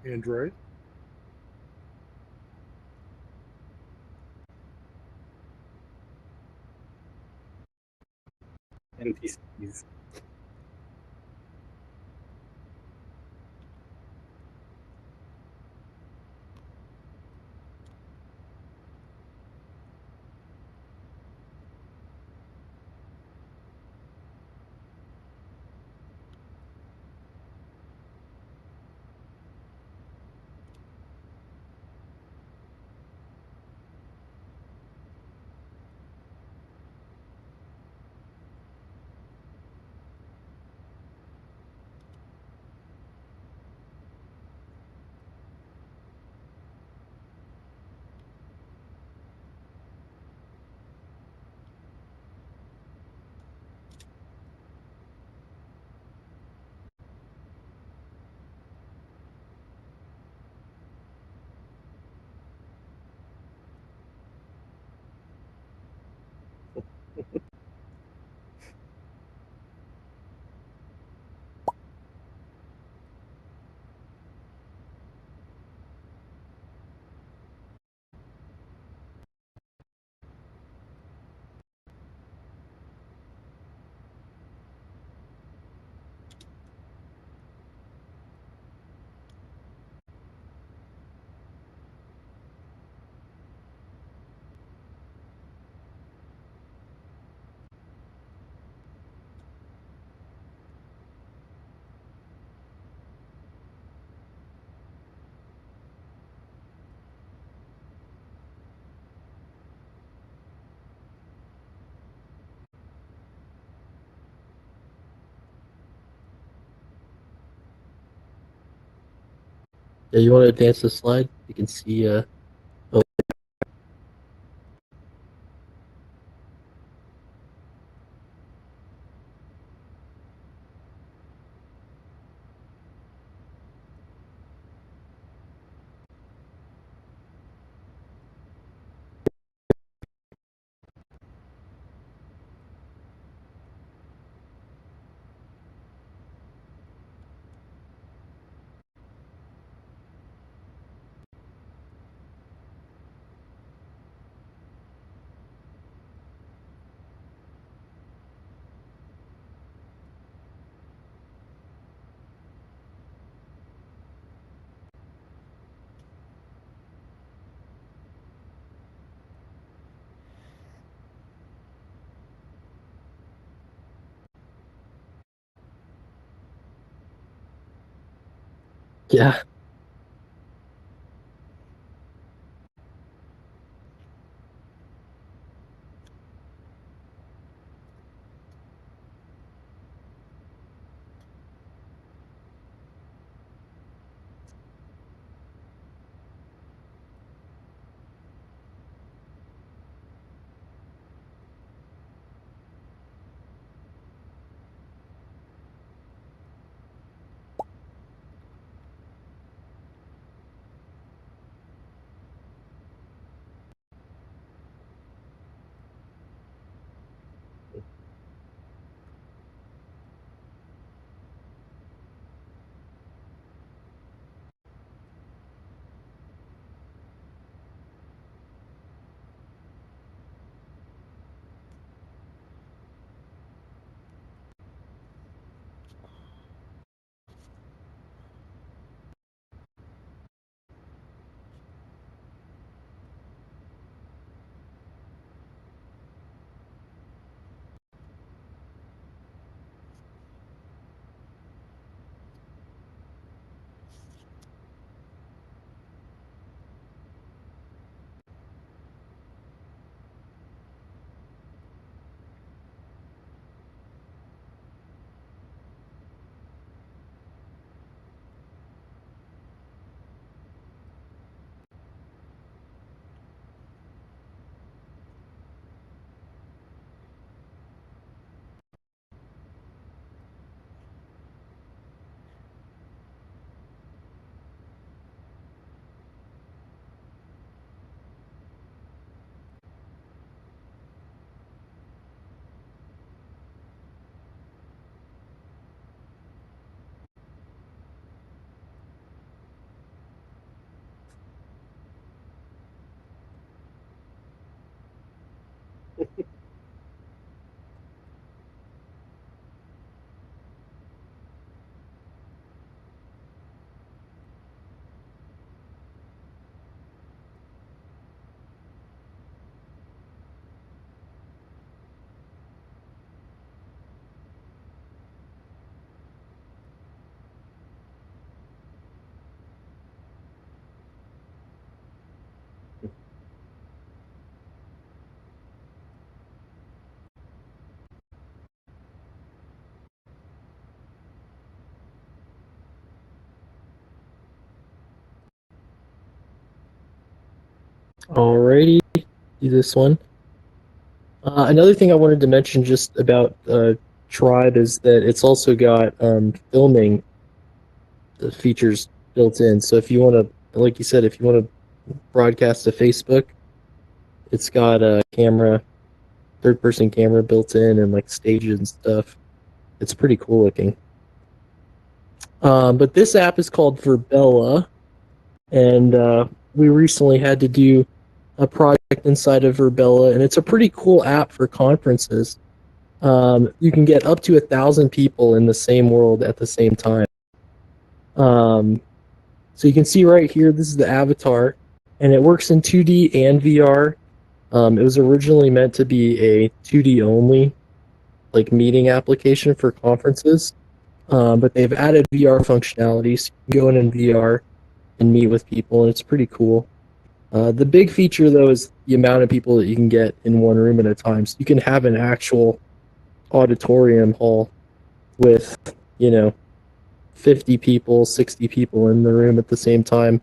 Android. NPCs. Yeah, you want to advance the slide? You can see. Oh, yeah. Alrighty, do this one. Another thing I wanted to mention just about Tribe is that it's also got filming features built in. So if you want to, like you said, if you want to broadcast to Facebook, it's got a camera, third-person camera built in, and like stages and stuff. It's pretty cool looking. But this app is called Verbella, and we recently had to do a project inside of Verbella, and it's a pretty cool app for conferences. You can get up to 1,000 people in the same world at the same time. So you can see right here, this is the avatar, and it works in 2D and VR. It was originally meant to be a 2D only, like meeting application for conferences, but they've added VR functionality, so you can go in VR and meet with people, and it's pretty cool. The big feature, though, is the amount of people that you can get in one room at a time. So you can have an actual auditorium hall with, 50 people, 60 people in the room at the same time,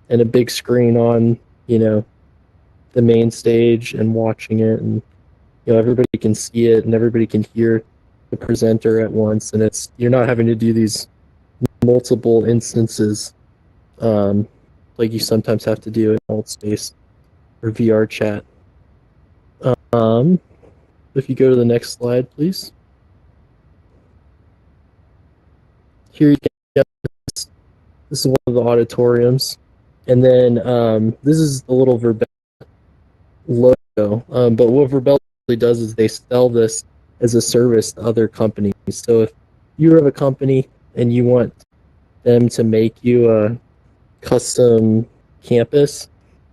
and a big screen on, the main stage and watching it, and everybody can see it and everybody can hear the presenter at once, and you're not having to do these multiple instances like you sometimes have to do in alt space or VR chat. If you go to the next slide, please. Here you go. This is one of the auditoriums, and then this is the little Verbella logo. But what Verbella really does is they sell this as a service to other companies. So if you have a company and you want them to make you a custom campus,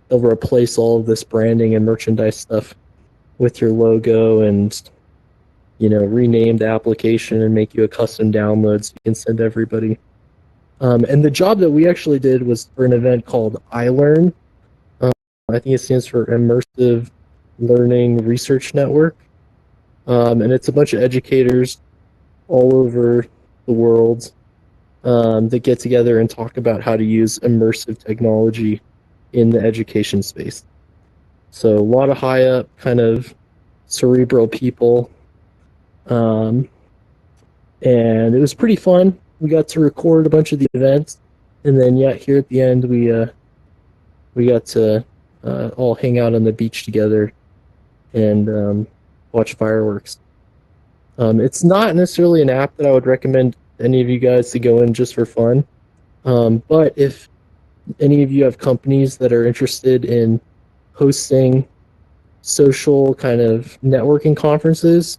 they'll replace all of this branding and merchandise stuff with your logo and rename the application and make you a custom download so you can send everybody. And the job that we actually did was for an event called iLearn. I think it stands for Immersive Learning Research Network. And it's a bunch of educators all over the world that get together and talk about how to use immersive technology in the education space. So a lot of high up kind of cerebral people. And it was pretty fun. We got to record a bunch of the events, and then here at the end we got to all hang out on the beach together and watch fireworks. It's not necessarily an app that I would recommend any of you guys to go in just for fun. But if any of you have companies that are interested in hosting social kind of networking conferences,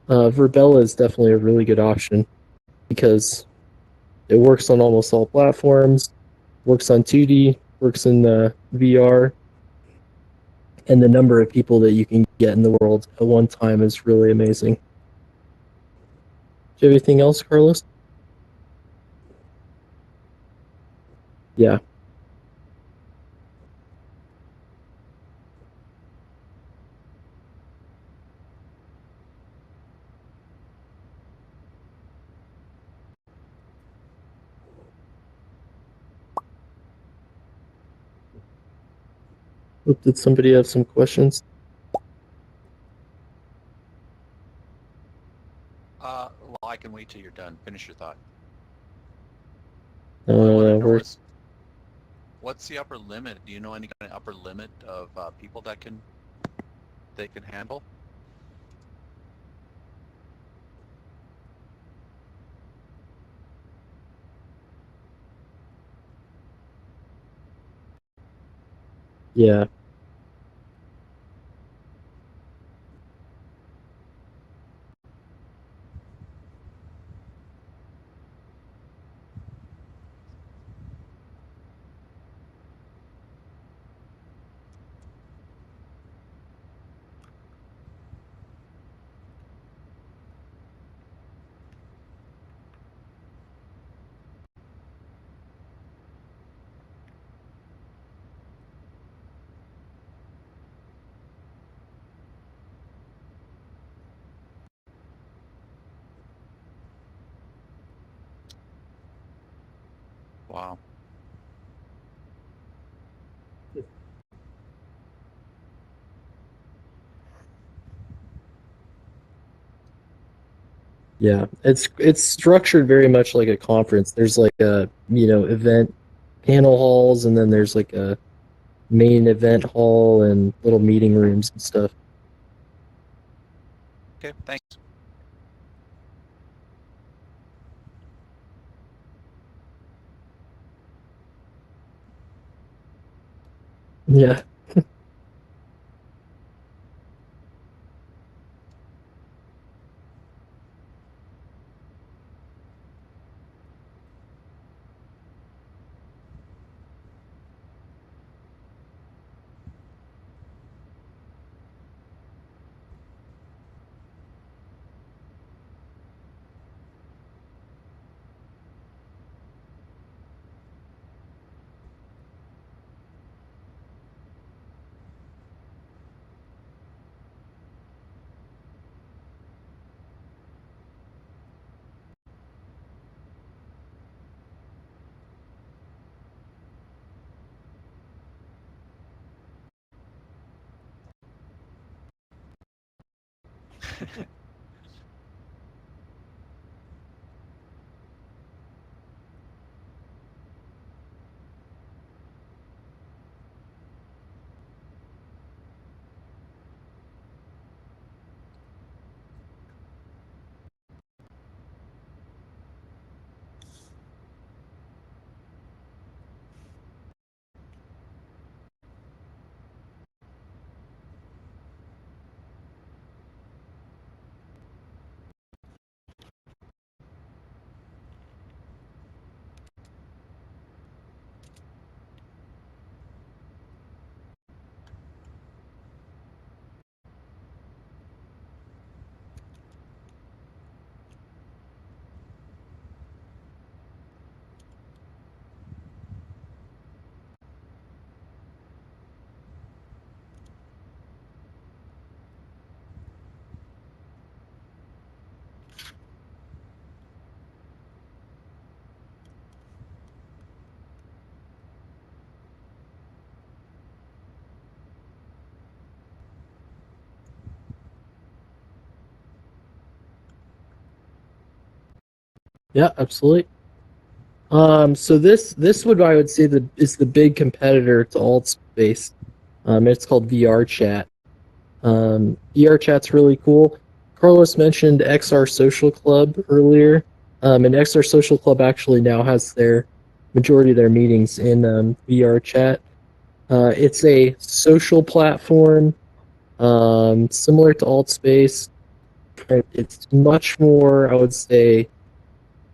Verbella is definitely a really good option because it works on almost all platforms, works on 2D, works in the VR, and the number of people that you can get in the world at one time is really amazing. Do you have anything else, Carlos? Yeah. Did somebody have some questions? Well, I can wait till you're done. Finish your thought. All I want to know is, what's the upper limit? Do you know any kind of upper limit of people that they can handle? Yeah. Wow. Yeah, it's structured very much like a conference. There's like a event panel halls, and then there's like a main event hall and little meeting rooms and stuff. Okay, thanks. Yeah. Yeah, absolutely. So this would I would say is the big competitor to AltSpace. It's called VR Chat. VR Chat's really cool. Carlos mentioned XR Social Club earlier, and XR Social Club actually now has their majority of their meetings in VR Chat. It's a social platform similar to AltSpace. It's much more, I would say,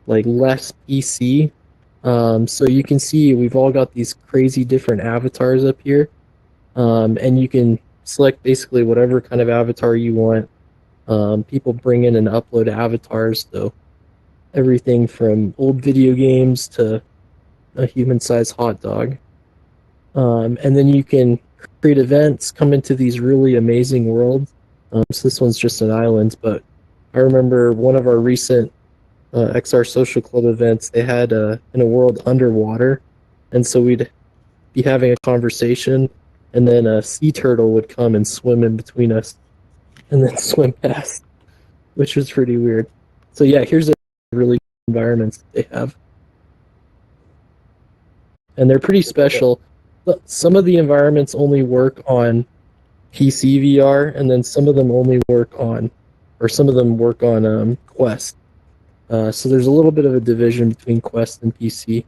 like less PC. So you can see we've all got these crazy different avatars up here, and you can select basically whatever kind of avatar you want. People bring in and upload avatars, so everything from old video games to a human-sized hot dog. And then you can create events, come into these really amazing worlds. So this one's just an island, but I remember one of our recent XR Social Club events, they had in a world underwater, and so we'd be having a conversation, and then a sea turtle would come and swim in between us, and then swim past, which was pretty weird. So yeah, here's a really cool environments that they have, and they're pretty special. But some of the environments only work on PC VR, and then some of them only work on, or some of them work on Quest. So there's a little bit of a division between Quest and PC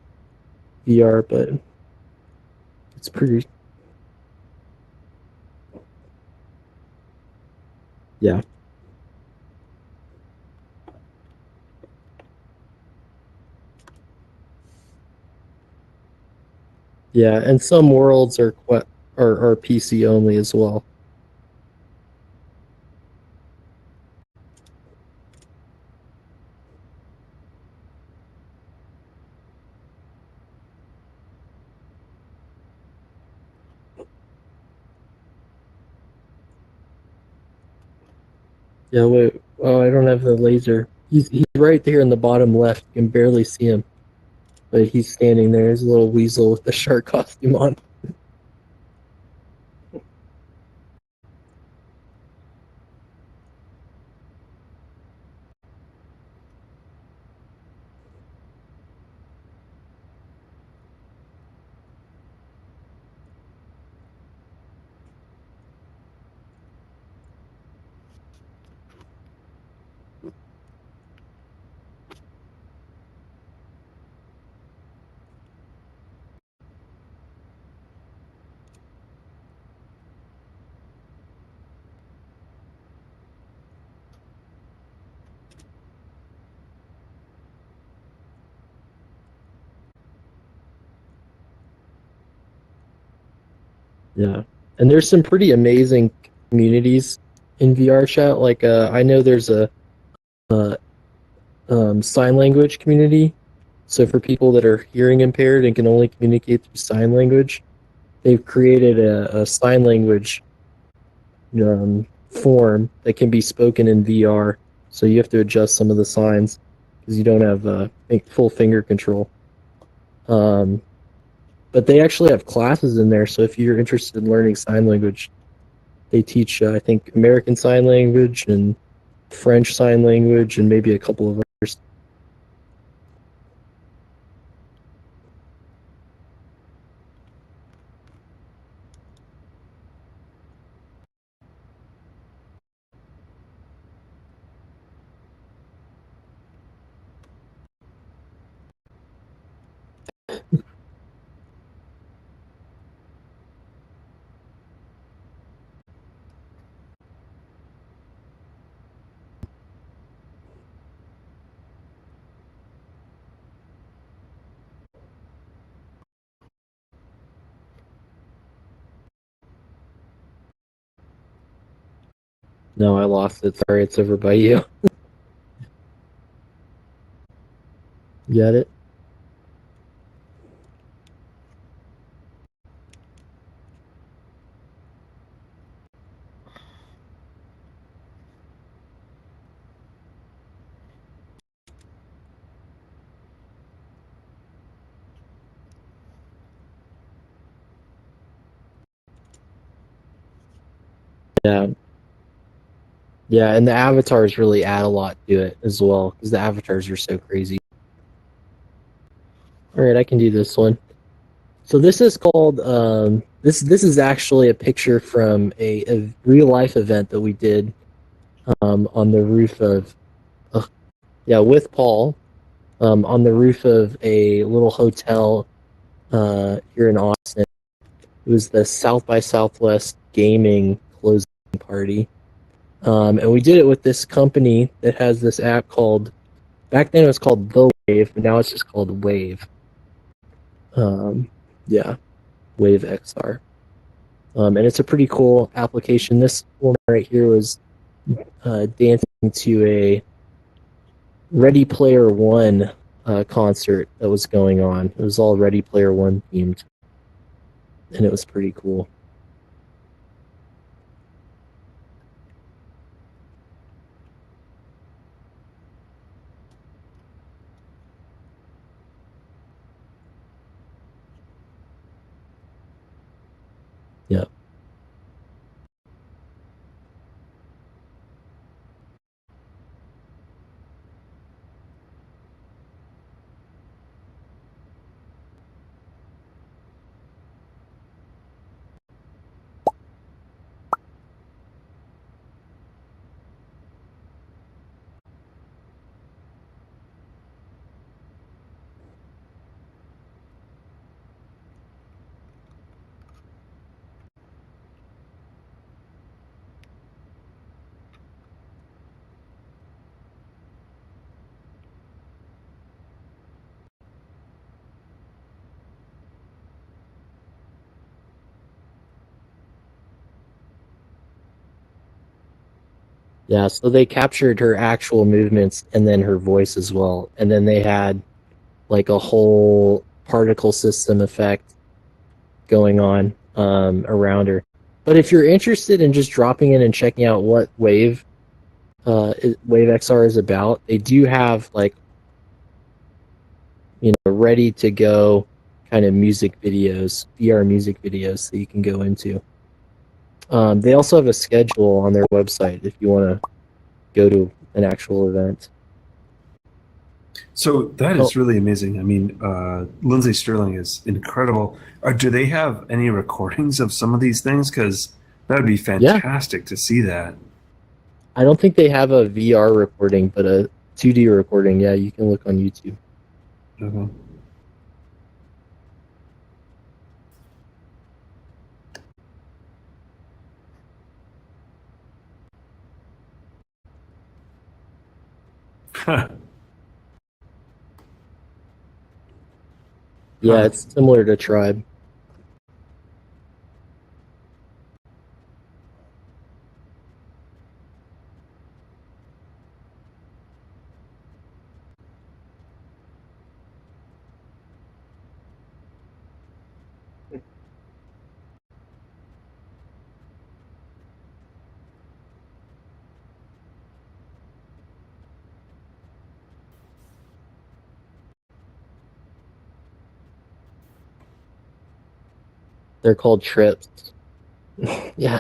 VR, but it's pretty. Yeah. Yeah, and some worlds are PC only as well. Yeah, wait. Oh, I don't have the laser. He's right there in the bottom left. You can barely see him, but he's standing there. He's a little weasel with the shark costume on. Yeah, and there's some pretty amazing communities in VR chat. Like I know there's a uh, sign language community. So for people that are hearing impaired and can only communicate through sign language, they've created a sign language form that can be spoken in VR. So you have to adjust some of the signs because you don't have full finger control. But they actually have classes in there. So if you're interested in learning sign language, they teach, I think, American Sign Language and French Sign Language and maybe a couple of others. No, I lost it. Sorry, it's over by you. Get it? Yeah. Yeah, and the avatars really add a lot to it as well because the avatars are so crazy. All right, I can do this one. So this is called this is actually a picture from a real life event that we did on the roof of with Paul on the roof of a little hotel here in Austin. It was the South by Southwest gaming closing party. And we did it with this company that has this app called, back then it was called The Wave, but now it's just called Wave. Yeah, Wave XR. And it's a pretty cool application. This one right here was dancing to a Ready Player One concert that was going on. It was all Ready Player One themed, and it was pretty cool. Yeah. Yeah, so they captured her actual movements and then her voice as well. And then they had like a whole particle system effect going on around her. But if you're interested in just dropping in and checking out what Wave XR is about, they do have like ready to go kind of music videos, VR music videos that you can go into. They also have a schedule on their website if you want to go to an actual event. So that is really amazing. I mean, Lindsay Sterling is incredible. Do they have any recordings of some of these things? Because that would be fantastic to see that. I don't think they have a VR recording, but a 2D recording. Yeah, you can look on YouTube. Okay. Yeah, it's similar to Tribe. They're called trips. Yeah.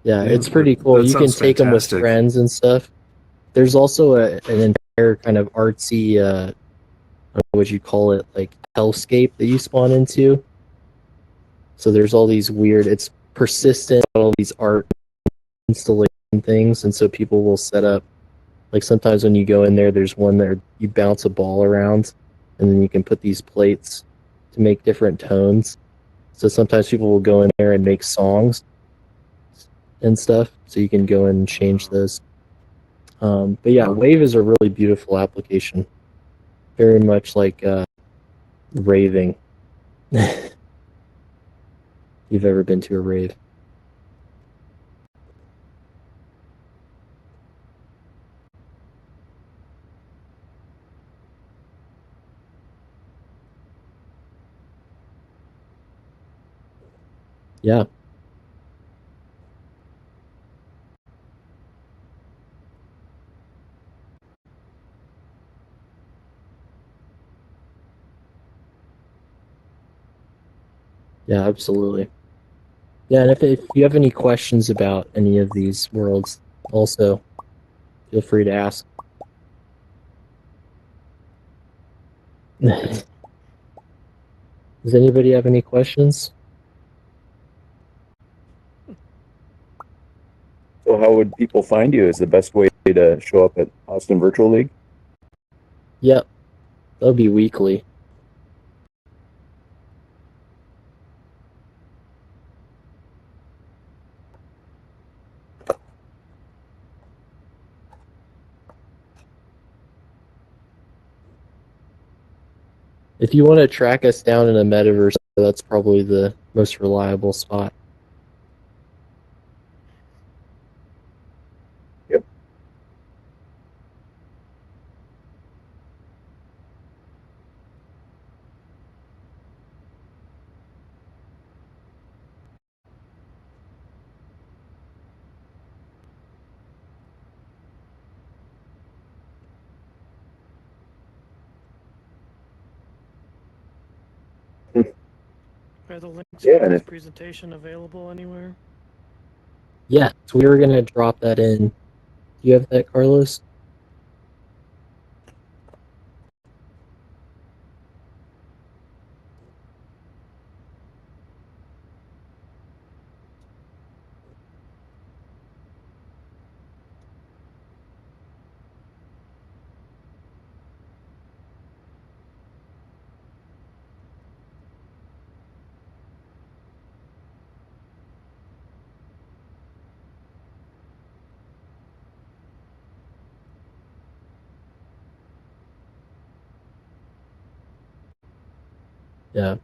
Yeah, it's pretty cool. That You can sounds take them with fantastic. friends and stuff. There's also an entire kind of artsy, I don't know what you call it, like hellscape that you spawn into. So there's all these weird, it's persistent, all these art installation things, and so people will set up, like sometimes when you go in there, there's one there, you bounce a ball around, and then you can put these plates to make different tones. So sometimes people will go in there and make songs and stuff, so you can go in and change those. But yeah, Wave is a really beautiful application. Very much like raving. You've ever been to a rave? Yeah. Yeah, absolutely. Yeah, and if you have any questions about any of these worlds, also feel free to ask. Does anybody have any questions? So how would people find you? Is the best way to show up at Austin Virtual League? Yep, that'll be weekly. If you want to track us down in a metaverse, that's probably the most reliable spot. Yep. Are the links Yeah, for and this if presentation available anywhere? Yeah, so we were going to drop that in. Do you have that, Carlos? Yeah.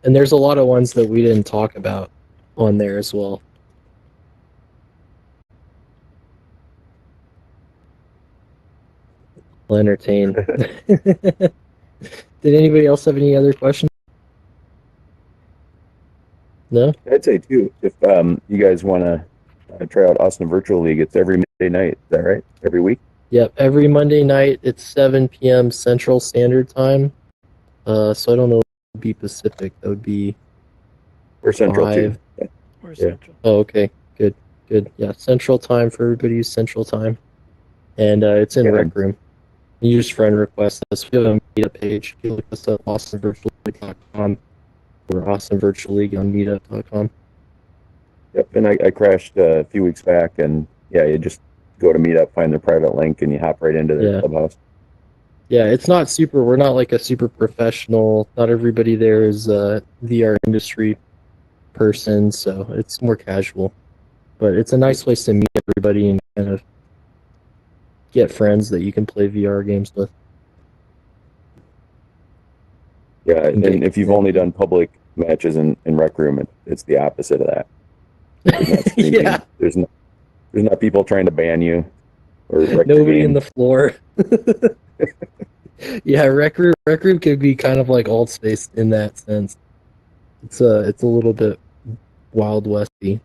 And there's a lot of ones that we didn't talk about on there as well. I'll entertain. Did anybody else have any other questions? No? I'd say too, if you guys want to try out Austin Virtual League, it's every Monday night. Is that right? Every week? Yep, every Monday night it's 7 p.m. Central Standard Time. So I don't know if it would be Pacific. That would be Or Central too. 5. Or Yeah. Central? Oh, okay. Good. Good. Yeah, Central Time for everybody who's Central Time. And it's in Yeah. Rec Room. You just friend request us. We have a meetup page. You look us up, austinvirtualleague.com or Austin Virtual League on meetup.com. Yep. And I crashed a few weeks back, and yeah, you just go to Meetup, find the private link, and you hop right into their Yeah. clubhouse. Yeah, it's not super, we're not like a super professional, not everybody there is a VR industry person, so it's more casual. But it's a nice place to meet everybody and kind of get friends that you can play VR games with. Yeah, And and if you've only done public matches in Rec Room, it's the opposite of that. Yeah. There's not people trying to ban you or wreck your Nobody game. in the floor. Yeah, Rec Room could be kind of like Alt Space in that sense. It's a little bit Wild Westy.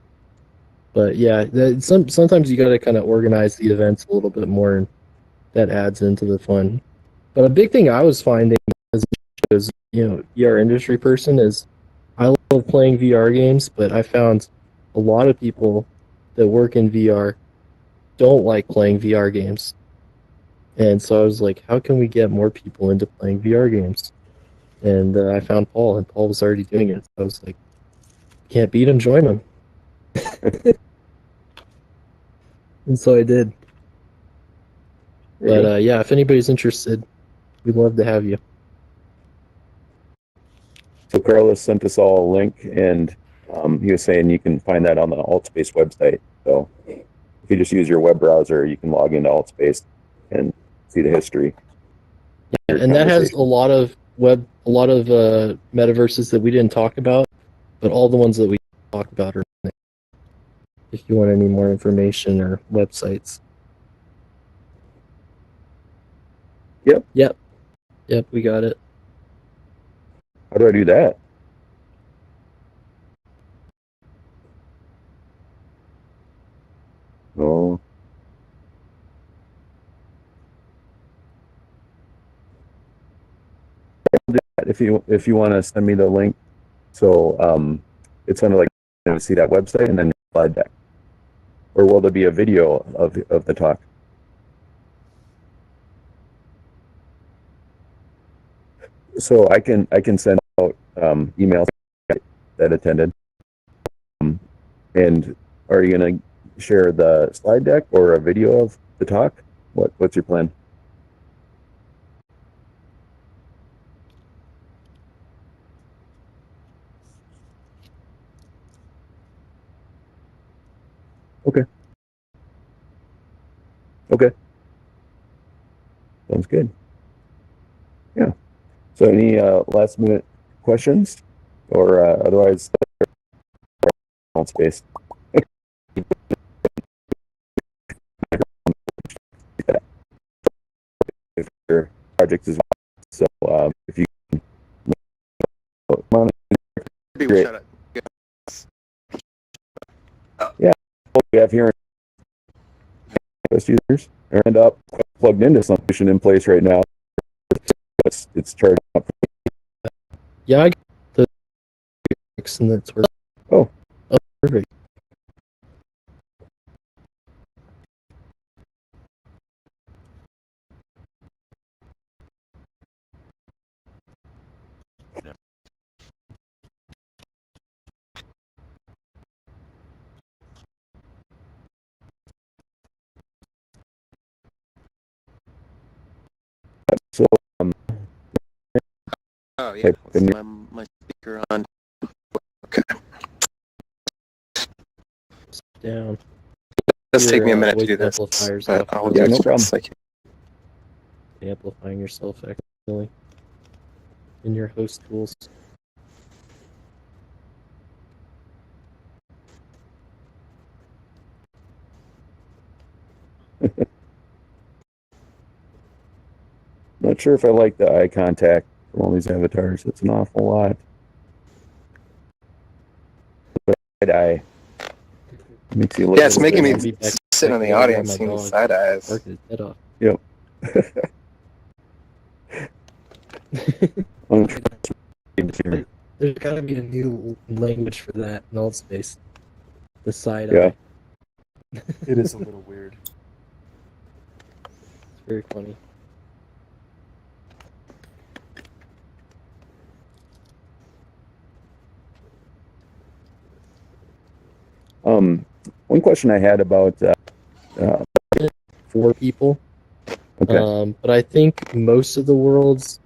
But yeah, sometimes you got to kind of organize the events a little bit more, and that adds into the fun. But a big thing I was finding as VR industry person is I love playing VR games, but I found a lot of people that work in VR don't like playing VR games. And so I was like, how can we get more people into playing VR games? And I found Paul, and Paul was already doing it. So I was like, can't beat him, join him. And so I did. But yeah, if anybody's interested, we'd love to have you. So Carlos sent us all a link, and he was saying you can find that on the AltSpace website. So if you just use your web browser, you can log into AltSpace and see the history. Yeah, and that has a lot of metaverses that we didn't talk about, but all the ones that we talk about are in there. If you want any more information or websites. Yep, we got it. How do I do that? Oh. If you want to send me the link, so it's kind of like see that website and then slide deck, or will there be a video of the talk? So I can send out emails that attended. And are you going to share the slide deck or a video of the talk? What's your plan? Okay. Sounds good. Yeah. So any last minute questions, or otherwise on space? If your project is so, if you great. Yeah, we have here users are end up plugged into some solution in place right now. It's charged up. Yeah, I got the and that's where. Oh, perfect. So oh yeah, let's my speaker on. Okay. Down. Does take me a minute to voice do this, amplifiers but off. I'll do it no as problem. best I can. Amplifying yourself accidentally in your host tools. Not sure if I like the eye contact from all these avatars. It's an awful lot. But eye makes you look. Yeah, it's making me I'll be back- sit in back the there audience with my seeing dog. side eyes. Bark his head off. Yep. There's gotta be a new language for that in Alt Space. The side Yeah. eye. It is a little weird. It's very funny. One question I had about 4 people. okay. But I think most of the worlds,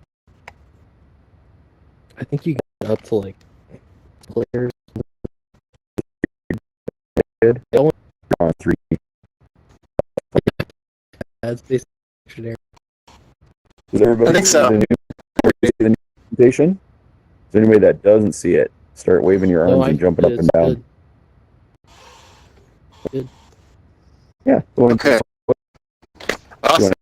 I think you get up to like players. Good. On 3. That's basically dictionary. Does everybody I think so. see the presentation? Is there anybody that doesn't see it? Start waving your arms I and jumping up it's and down. good. Yeah. Okay. Awesome.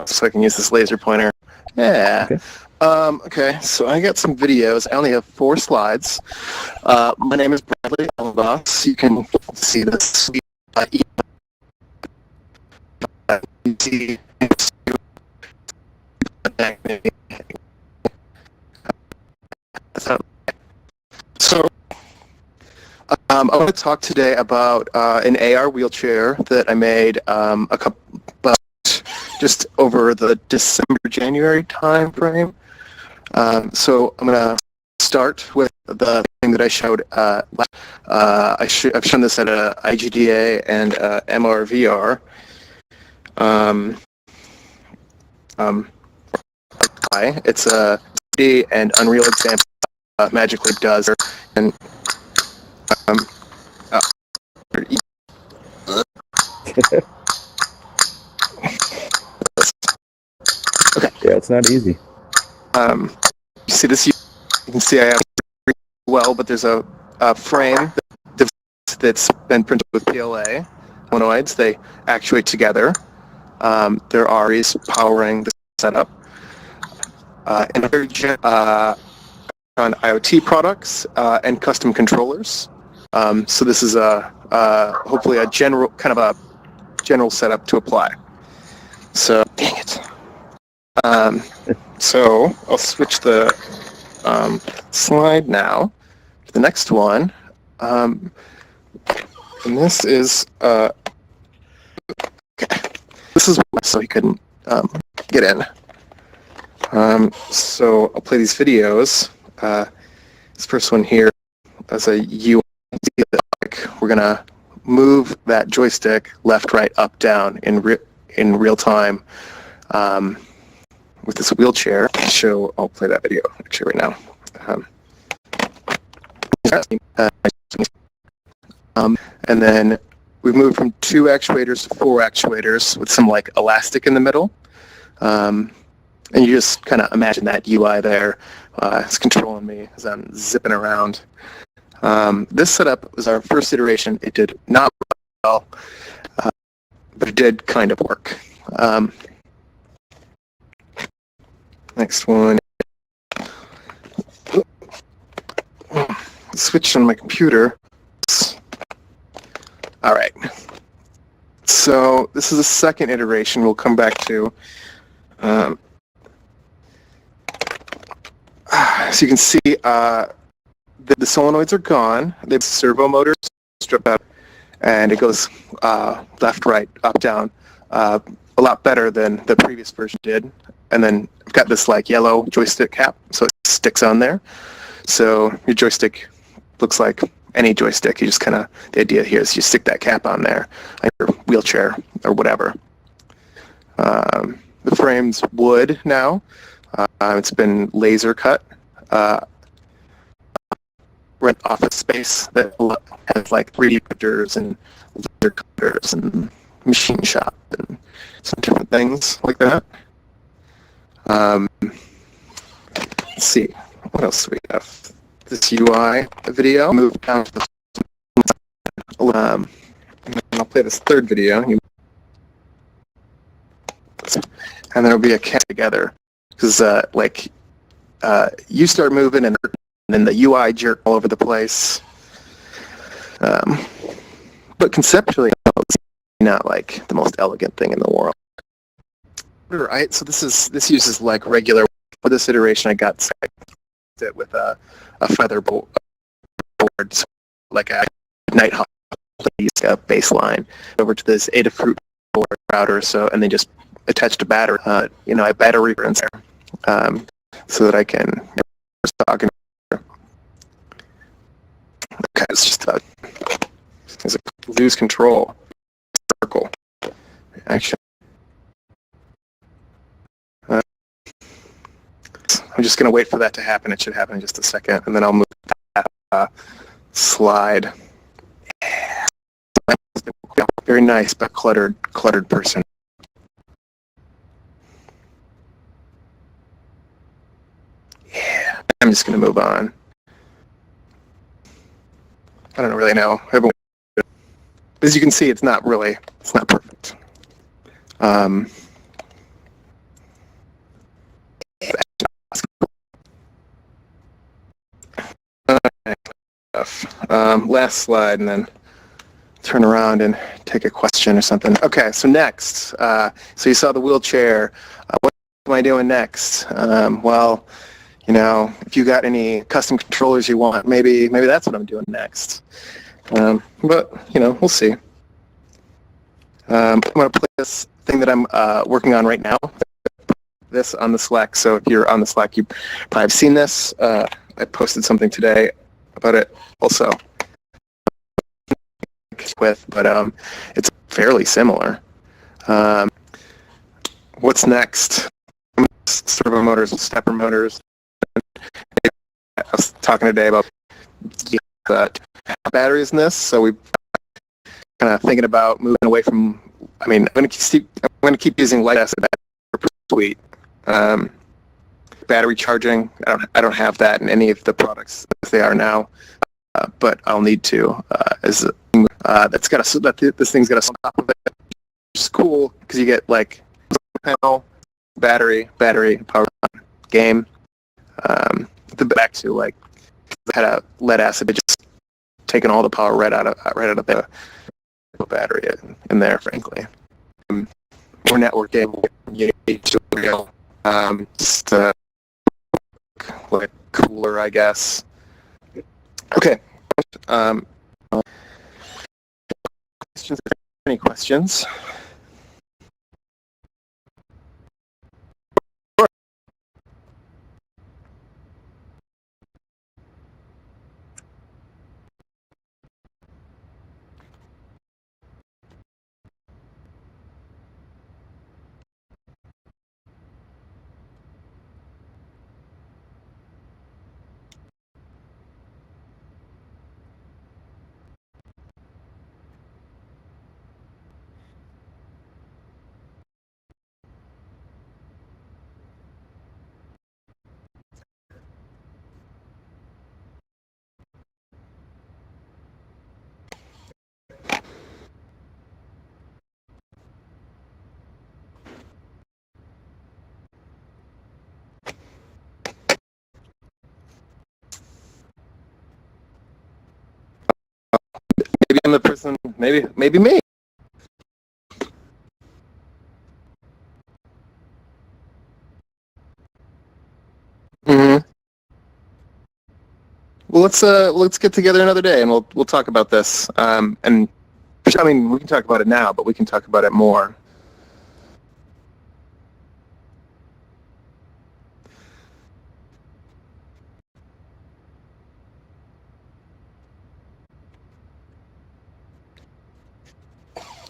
So I can use this laser pointer. Yeah. Okay. Okay, so I got some videos. I only have 4 slides. My name is Bradley Elenbaas. You can see this sweet So, I want to talk today about an AR wheelchair that I made just over the December-January time frame. So I'm going to start with the thing that I showed. I've shown this at a IGDA and MRVR. It's a 3D and Unreal example magically does. And okay. Yeah, it's not easy. You see this? You can see I have well, but there's a frame that's been printed with PLA solenoids. They actuate together. There are these powering the setup. And on IoT products and custom controllers. So this is hopefully a general setup to apply. So dang it. So I'll switch the slide now to the next one. And this is okay. This is so he couldn't get in. So I'll play these videos. This first one here as a UI. We're gonna move that joystick left, right, up, down in real time with this wheelchair. So I'll play that video actually right now. And then we've moved from 2 actuators to 4 actuators with some like elastic in the middle. And you just kind of imagine that UI there. It's controlling me as I'm zipping around. This setup was our first iteration. It did not well, but it did kind of work. Next one. Switch on my computer. All right. So this is the second iteration we'll come back to. So you can see the solenoids are gone. The servo motors stripped out, and it goes left, right, up, down, a lot better than the previous version did. And then I've got this like yellow joystick cap, so it sticks on there. So your joystick looks like any joystick. You just kind of, the idea here is you stick that cap on there, like your wheelchair or whatever. The frame's wood now. It's been laser cut. Rent office space that has like 3D printers and laser cutters and machine shop and some different things like that. Let's see, what else do we have? This UI video. Move down to the and I'll play this third video. And then it'll be a cat together. Because you start moving and then the UI jerk all over the place. But conceptually, it's not like the most elegant thing in the world. Right, so this uses like regular. For this iteration, I got it with a feather board, so like a Nighthawk baseline over to this Adafruit board router. So and then just attached a battery. I battery runs there, so that I can talk. Okay, it's just lose control. Circle. Action. I'm just going to wait for that to happen. It should happen in just a second, and then I'll move that slide. Yeah. Very nice, but cluttered person. Yeah, I'm just going to move on. I don't really know. as you can see, it's not perfect. Last slide, and then turn around and take a question or something. Okay, so next, so you saw the wheelchair. What am I doing next? Well, you know, if you got any custom controllers you want, maybe that's what I'm doing next. But you know, we'll see. I'm going to play this thing that I'm working on right now. This on the Slack. So if you're on the Slack, you probably have seen this. I posted something today about it also. But it's fairly similar. What's next? Servo motors and stepper motors. I was talking today about batteries in this, so we kind of thinking about moving away from. I mean, I'm going to keep using lead acid battery suite. Battery charging. I don't have that in any of the products as they are now, but I'll need to. This thing's got a stop of it. It's cool because you get like panel, battery, power game. Back to like had a lead acid, just taking all the power right out of the battery in there. Frankly, more networking, just like cooler, I guess. Okay. Questions? Any questions? Maybe I'm the person. Maybe me. Mm-hmm. Well, let's get together another day and we'll talk about this. And I mean, we can talk about it now, but we can talk about it more.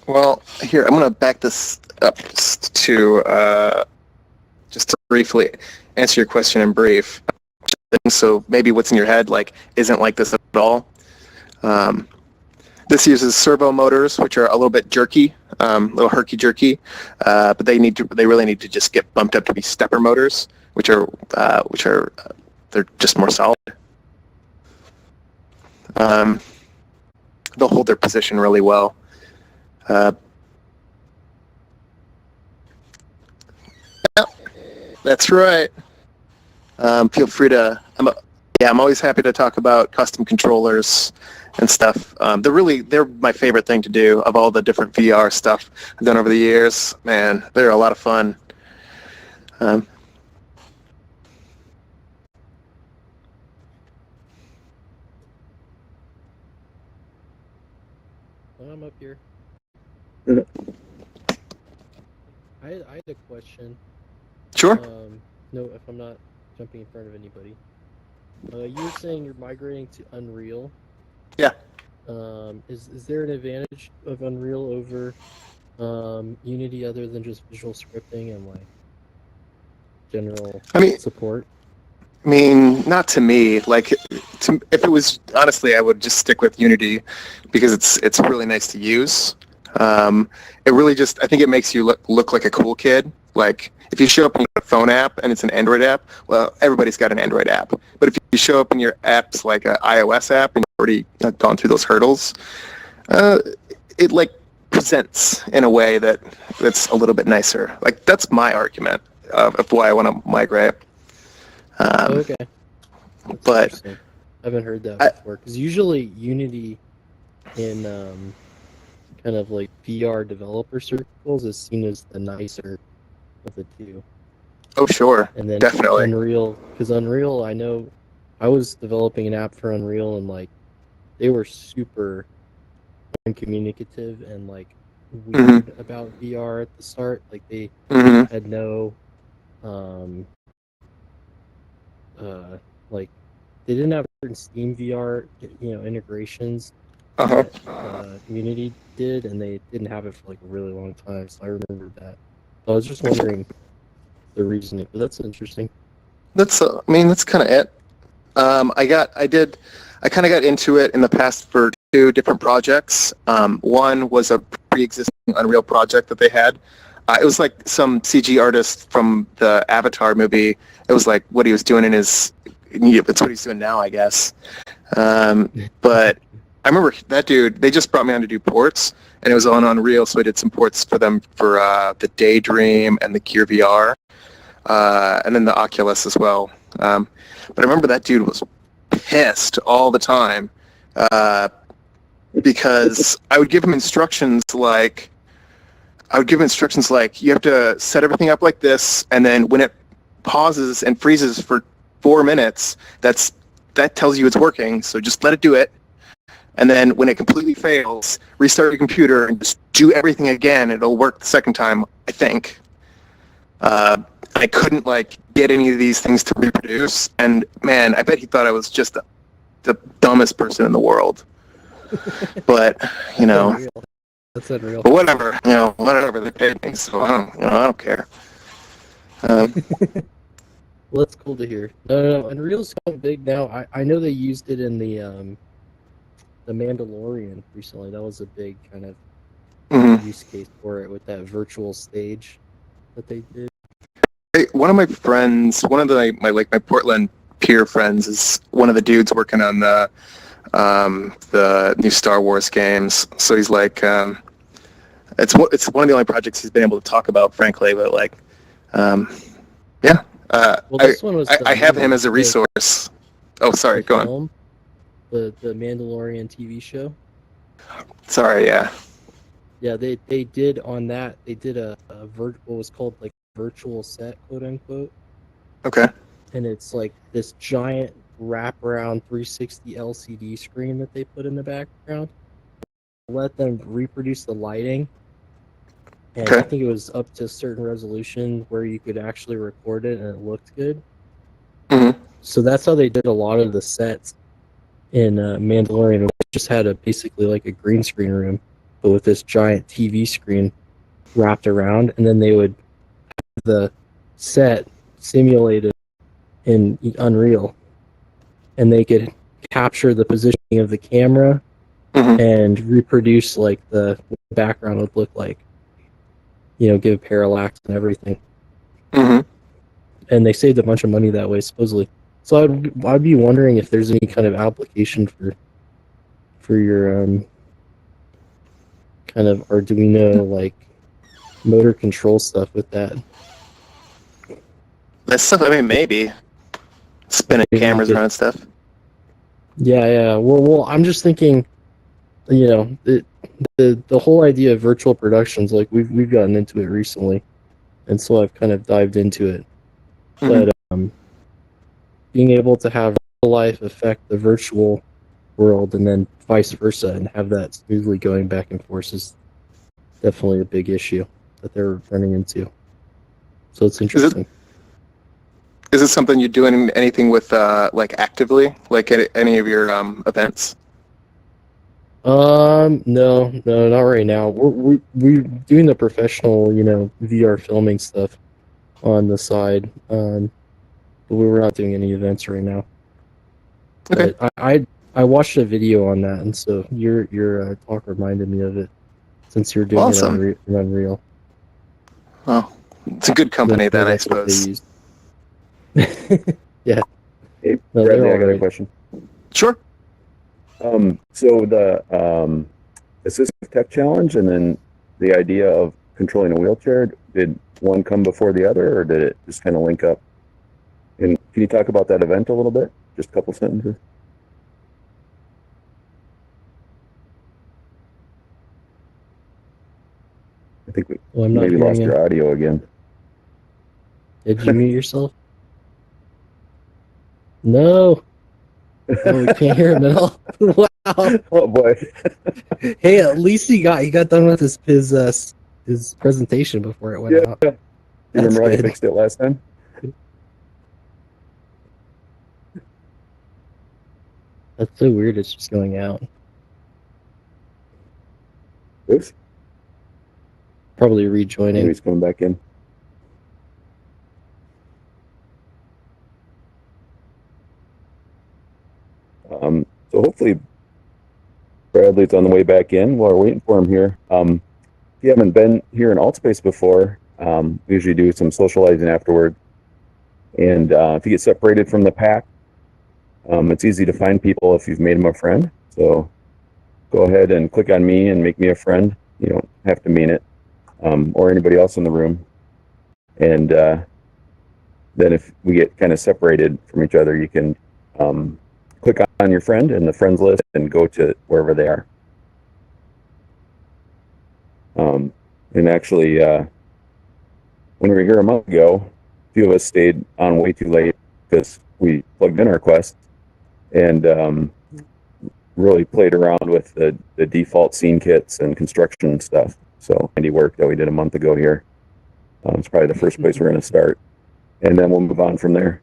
Well, here, I'm going to back this up to just to briefly answer your question in brief. So maybe what's in your head like isn't like this at all. This uses servo motors, which are a little bit jerky, a little herky-jerky, but they really need to just get bumped up to be stepper motors, which are they're just more solid. They'll hold their position really well. Yeah, that's right. Feel free to. I'm always happy to talk about custom controllers and stuff. They're my favorite thing to do of all the different VR stuff I've done over the years. Man, they're a lot of fun. I'm up here. I had a question. Sure. No, if I'm not jumping in front of anybody. You were saying you're migrating to Unreal. Yeah. Is there an advantage of Unreal over Unity other than just visual scripting and like general support? I mean, not to me. Like, if it was honestly, I would just stick with Unity because it's really nice to use. It really just, I think it makes you look like a cool kid. Like, if you show up in a phone app and it's an Android app, well, everybody's got an Android app. But if you show up in your app's like an iOS app and you've already gone through those hurdles, it like presents in a way that's a little bit nicer. Like that's my argument of why I want to migrate. Okay. That's But interesting. I haven't heard that before. Because usually Unity in kind of like VR developer circles is seen as the nicer of the two. oh, sure, And then definitely. Unreal, because Unreal, I know I was developing an app for Unreal, and like they were super uncommunicative and like weird about VR at the start. Like they had no like they didn't have certain Steam VR integrations that Unity did, and they didn't have it for like a really long time. So I remember that. So I was just wondering the reasoning, but that's interesting. That's I mean that's kind of it. I kind of got into it in the past for 2 different projects. One was a pre-existing Unreal project that they had. It was like some CG artist from the Avatar movie. It was like what he was doing it's what he's doing now, I guess. But I remember that dude, they just brought me on to do ports, and it was on Unreal, so I did some ports for them for the Daydream and the Gear VR, and then the Oculus as well. But I remember that dude was pissed all the time because I would give him instructions like, you have to set everything up like this, and then when it pauses and freezes for 4 minutes, that tells you it's working, so just let it do it. And then when it completely fails, restart your computer and just do everything again. It'll work the second time, I think. I couldn't get any of these things to reproduce, and man, I bet he thought I was just the dumbest person in the world. But That's unreal. But whatever, whatever, they paid me, so I don't care. Well, that's cool to hear. No, Unreal's kind of big now. I know they used it in the Mandalorian recently. That was a big kind of use case for it with that virtual stage that they did. Hey, one of my friends, one of my Portland peer friends, is one of the dudes working on the new Star Wars games. So he's like, it's one of the only projects he's been able to talk about, frankly. But yeah. Well, this one was I have him as a resource. Oh, sorry, go on. The Mandalorian TV show. Sorry, yeah. Yeah, they did on that. They did what was called virtual set, quote unquote. Okay. And it's like this giant wraparound 360 LCD screen that they put in the background. Let them reproduce the lighting. And I think it was up to a certain resolution where you could actually record it and it looked good. So that's how they did a lot of the sets in Mandalorian. It just had basically like a green screen room, but with this giant TV screen wrapped around, and then they would have the set simulated in Unreal, and they could capture the positioning of the camera and reproduce what the background would look like. Give parallax and everything. And they saved a bunch of money that way, supposedly. So I'd be wondering if there's any kind of application for your kind of Arduino motor control stuff with that. That stuff, I mean, maybe spinning cameras around and stuff. Yeah. Well, I'm just thinking, the whole idea of virtual productions, we've gotten into it recently, and so I've kind of dived into it. But being able to have real life affect the virtual world and then vice versa and have that smoothly going back and forth is definitely a big issue that they're running into. So it's interesting. Is it something you're doing anything with actively, at any of your events? No, not right now. We're doing the professional, VR filming stuff on the side. But we're not doing any events right now. Okay. But I watched a video on that, and so your talk reminded me of it, since you're doing it on Unreal. Well, it's a good company then, I suppose. Yeah. Hey, No, Bradley, I got a alright. question. Sure. So the Assistive Tech Challenge and then the idea of controlling a wheelchair? Did one come before the other, or did it just kind of link up? And can you talk about that event a little bit? Just a couple sentences. I think we Well, I'm not maybe hearing lost you. your audio again. Did you mute yourself? No. Oh, we can't hear him at all. Wow. Oh boy. Hey, at least he got done with his presentation before it went Yeah. out. You remember how you good. fixed it last time? That's so weird. It's just going out. Oops. Probably Maybe rejoining. he's coming back in. So hopefully Bradley's on the way back in while we're waiting for him here. If you haven't been here in Altspace before, we usually do some socializing afterward. And if you get separated from the pack, it's easy to find people if you've made them a friend. So go ahead and click on me and make me a friend. You don't have to mean it, or anybody else in the room. And then if we get kind of separated from each other, you can click on your friend in the friends list and go to wherever they are. And actually, when we were here a month ago, a few of us stayed on way too late because we plugged in our Quest and really played around with the default scene kits and construction stuff. So handy work that we did a month ago here. It's probably the first place we're going to start. And then we'll move on from there.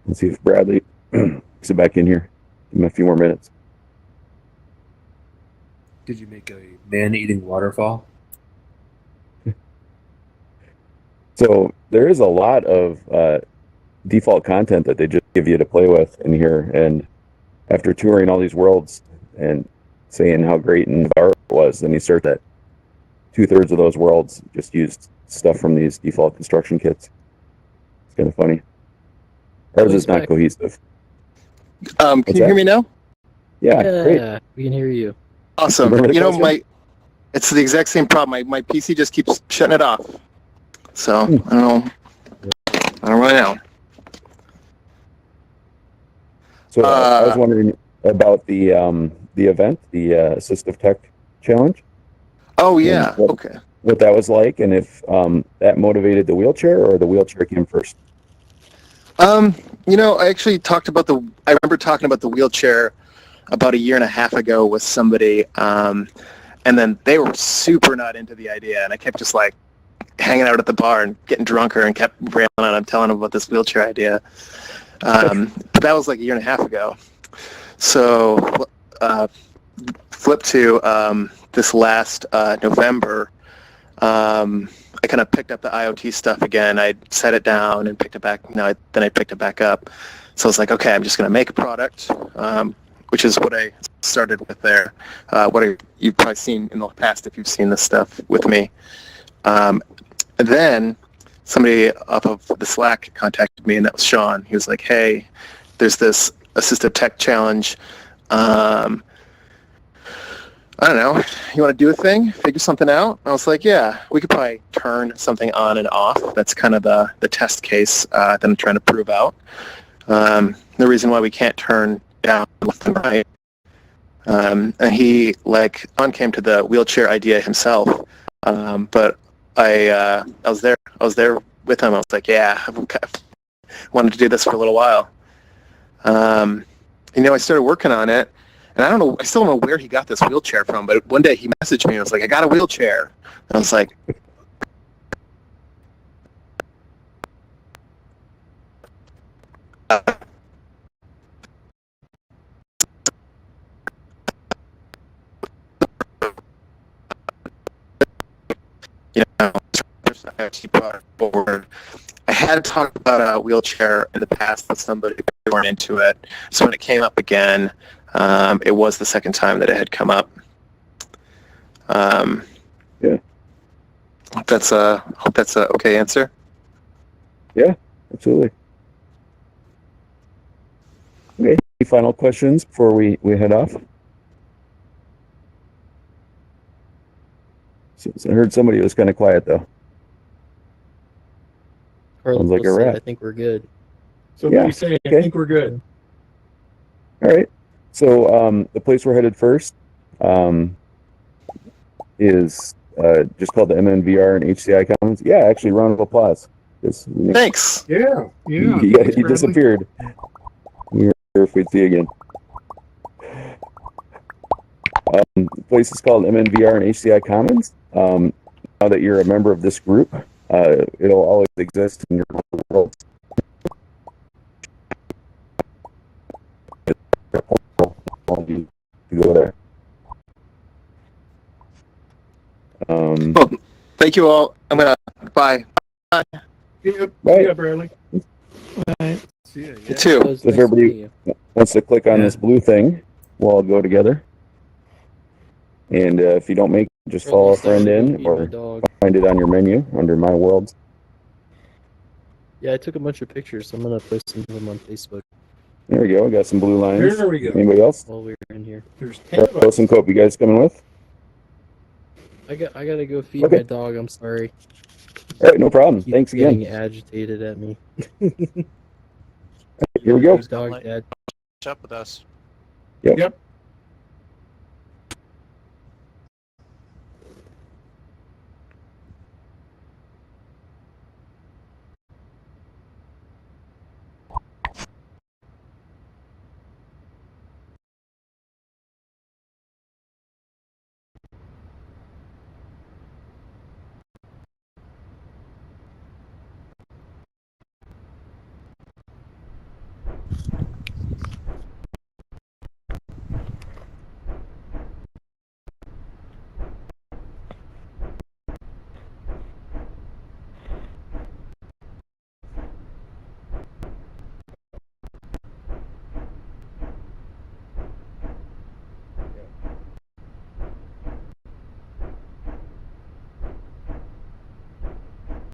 Let's see if Bradley is back in here. Give him a few more minutes. Did you make a man-eating waterfall? So there is a lot of default content that they just give you to play with in here. And after touring all these worlds and saying how great and bizarre it was, then you start that 2/3 of those worlds just used stuff from these default construction kits. It's kind of funny. Ours is not cohesive. Can you hear me now? Yeah, great. We can hear you. Awesome. Remember the You know, question? it's the exact same problem. My PC just keeps shutting it off. So I don't know. I don't really know. So I was wondering about the event, the Assistive Tech Challenge. Oh yeah. What, Okay. What that was like, and if that motivated the wheelchair or the wheelchair came first. You know, I actually I remember talking about the wheelchair about 1.5 years ago with somebody, and then they were super not into the idea, and I kept just like hanging out at the bar and getting drunker and kept railing on them, telling them about this wheelchair idea. But that was like 1.5 years ago. So flip to this last November. I kind of picked up the IoT stuff again. I set it down and picked it back. Then I picked it back up. So I was like, okay, I'm just going to make a product, which is what I started with there. You've probably seen in the past if you've seen this stuff with me. And then somebody off of the Slack contacted me, and that was Sean. He was like, hey, there's this Assistive Tech Challenge. I don't know, you want to do a thing, figure something out? I was like, yeah, we could probably turn something on and off. That's kind of the test case that I'm trying to prove out. The reason why we can't turn down left and right. And he, came to the wheelchair idea himself. But I was there with him. I was like, yeah, I wanted to do this for a little while. I started working on it. And I still don't know where he got this wheelchair from, but one day he messaged me and was like, I got a wheelchair. And I was like, I actually brought it forward. I had talked about a wheelchair in the past with somebody who weren't into it. So when it came up again, it was the second time that it had come up. Yeah. Hope that's a okay answer. Yeah, absolutely. Okay. Any final questions before we head off? So I heard somebody was kind of quiet though. Carlos Sounds like a said, rat. I think we're good. Yeah, saying, okay. I think we're good. All right. So the place we're headed first is just called the MNVR and HCI Commons. Yeah, actually, round of applause. Thanks. Yeah. You disappeared. We were sure if we'd see you again. The place is called MNVR and HCI Commons. Now that you're a member of this group, it'll always exist in your world. To go there. Well, thank you all. I'm gonna bye. Right. Yeah, Bradley. Alright. See ya, You yeah. too. So if everybody wants to click on this blue thing, we'll all go together. And if you don't make it, just follow a friend in or find it on your menu under My Worlds. Yeah, I took a bunch of pictures. So I'm gonna post some of them on Facebook There we go. We got some blue lines. There we go. Anybody else? while we were in here. There's 10 of Carlos us. and Cope, you guys coming with? I gotta go feed Okay. my dog. I'm sorry. All right, no problem. He's Thanks again. getting agitated at me. Here we go. Dog dad. Catch up with us. Yep. Yep.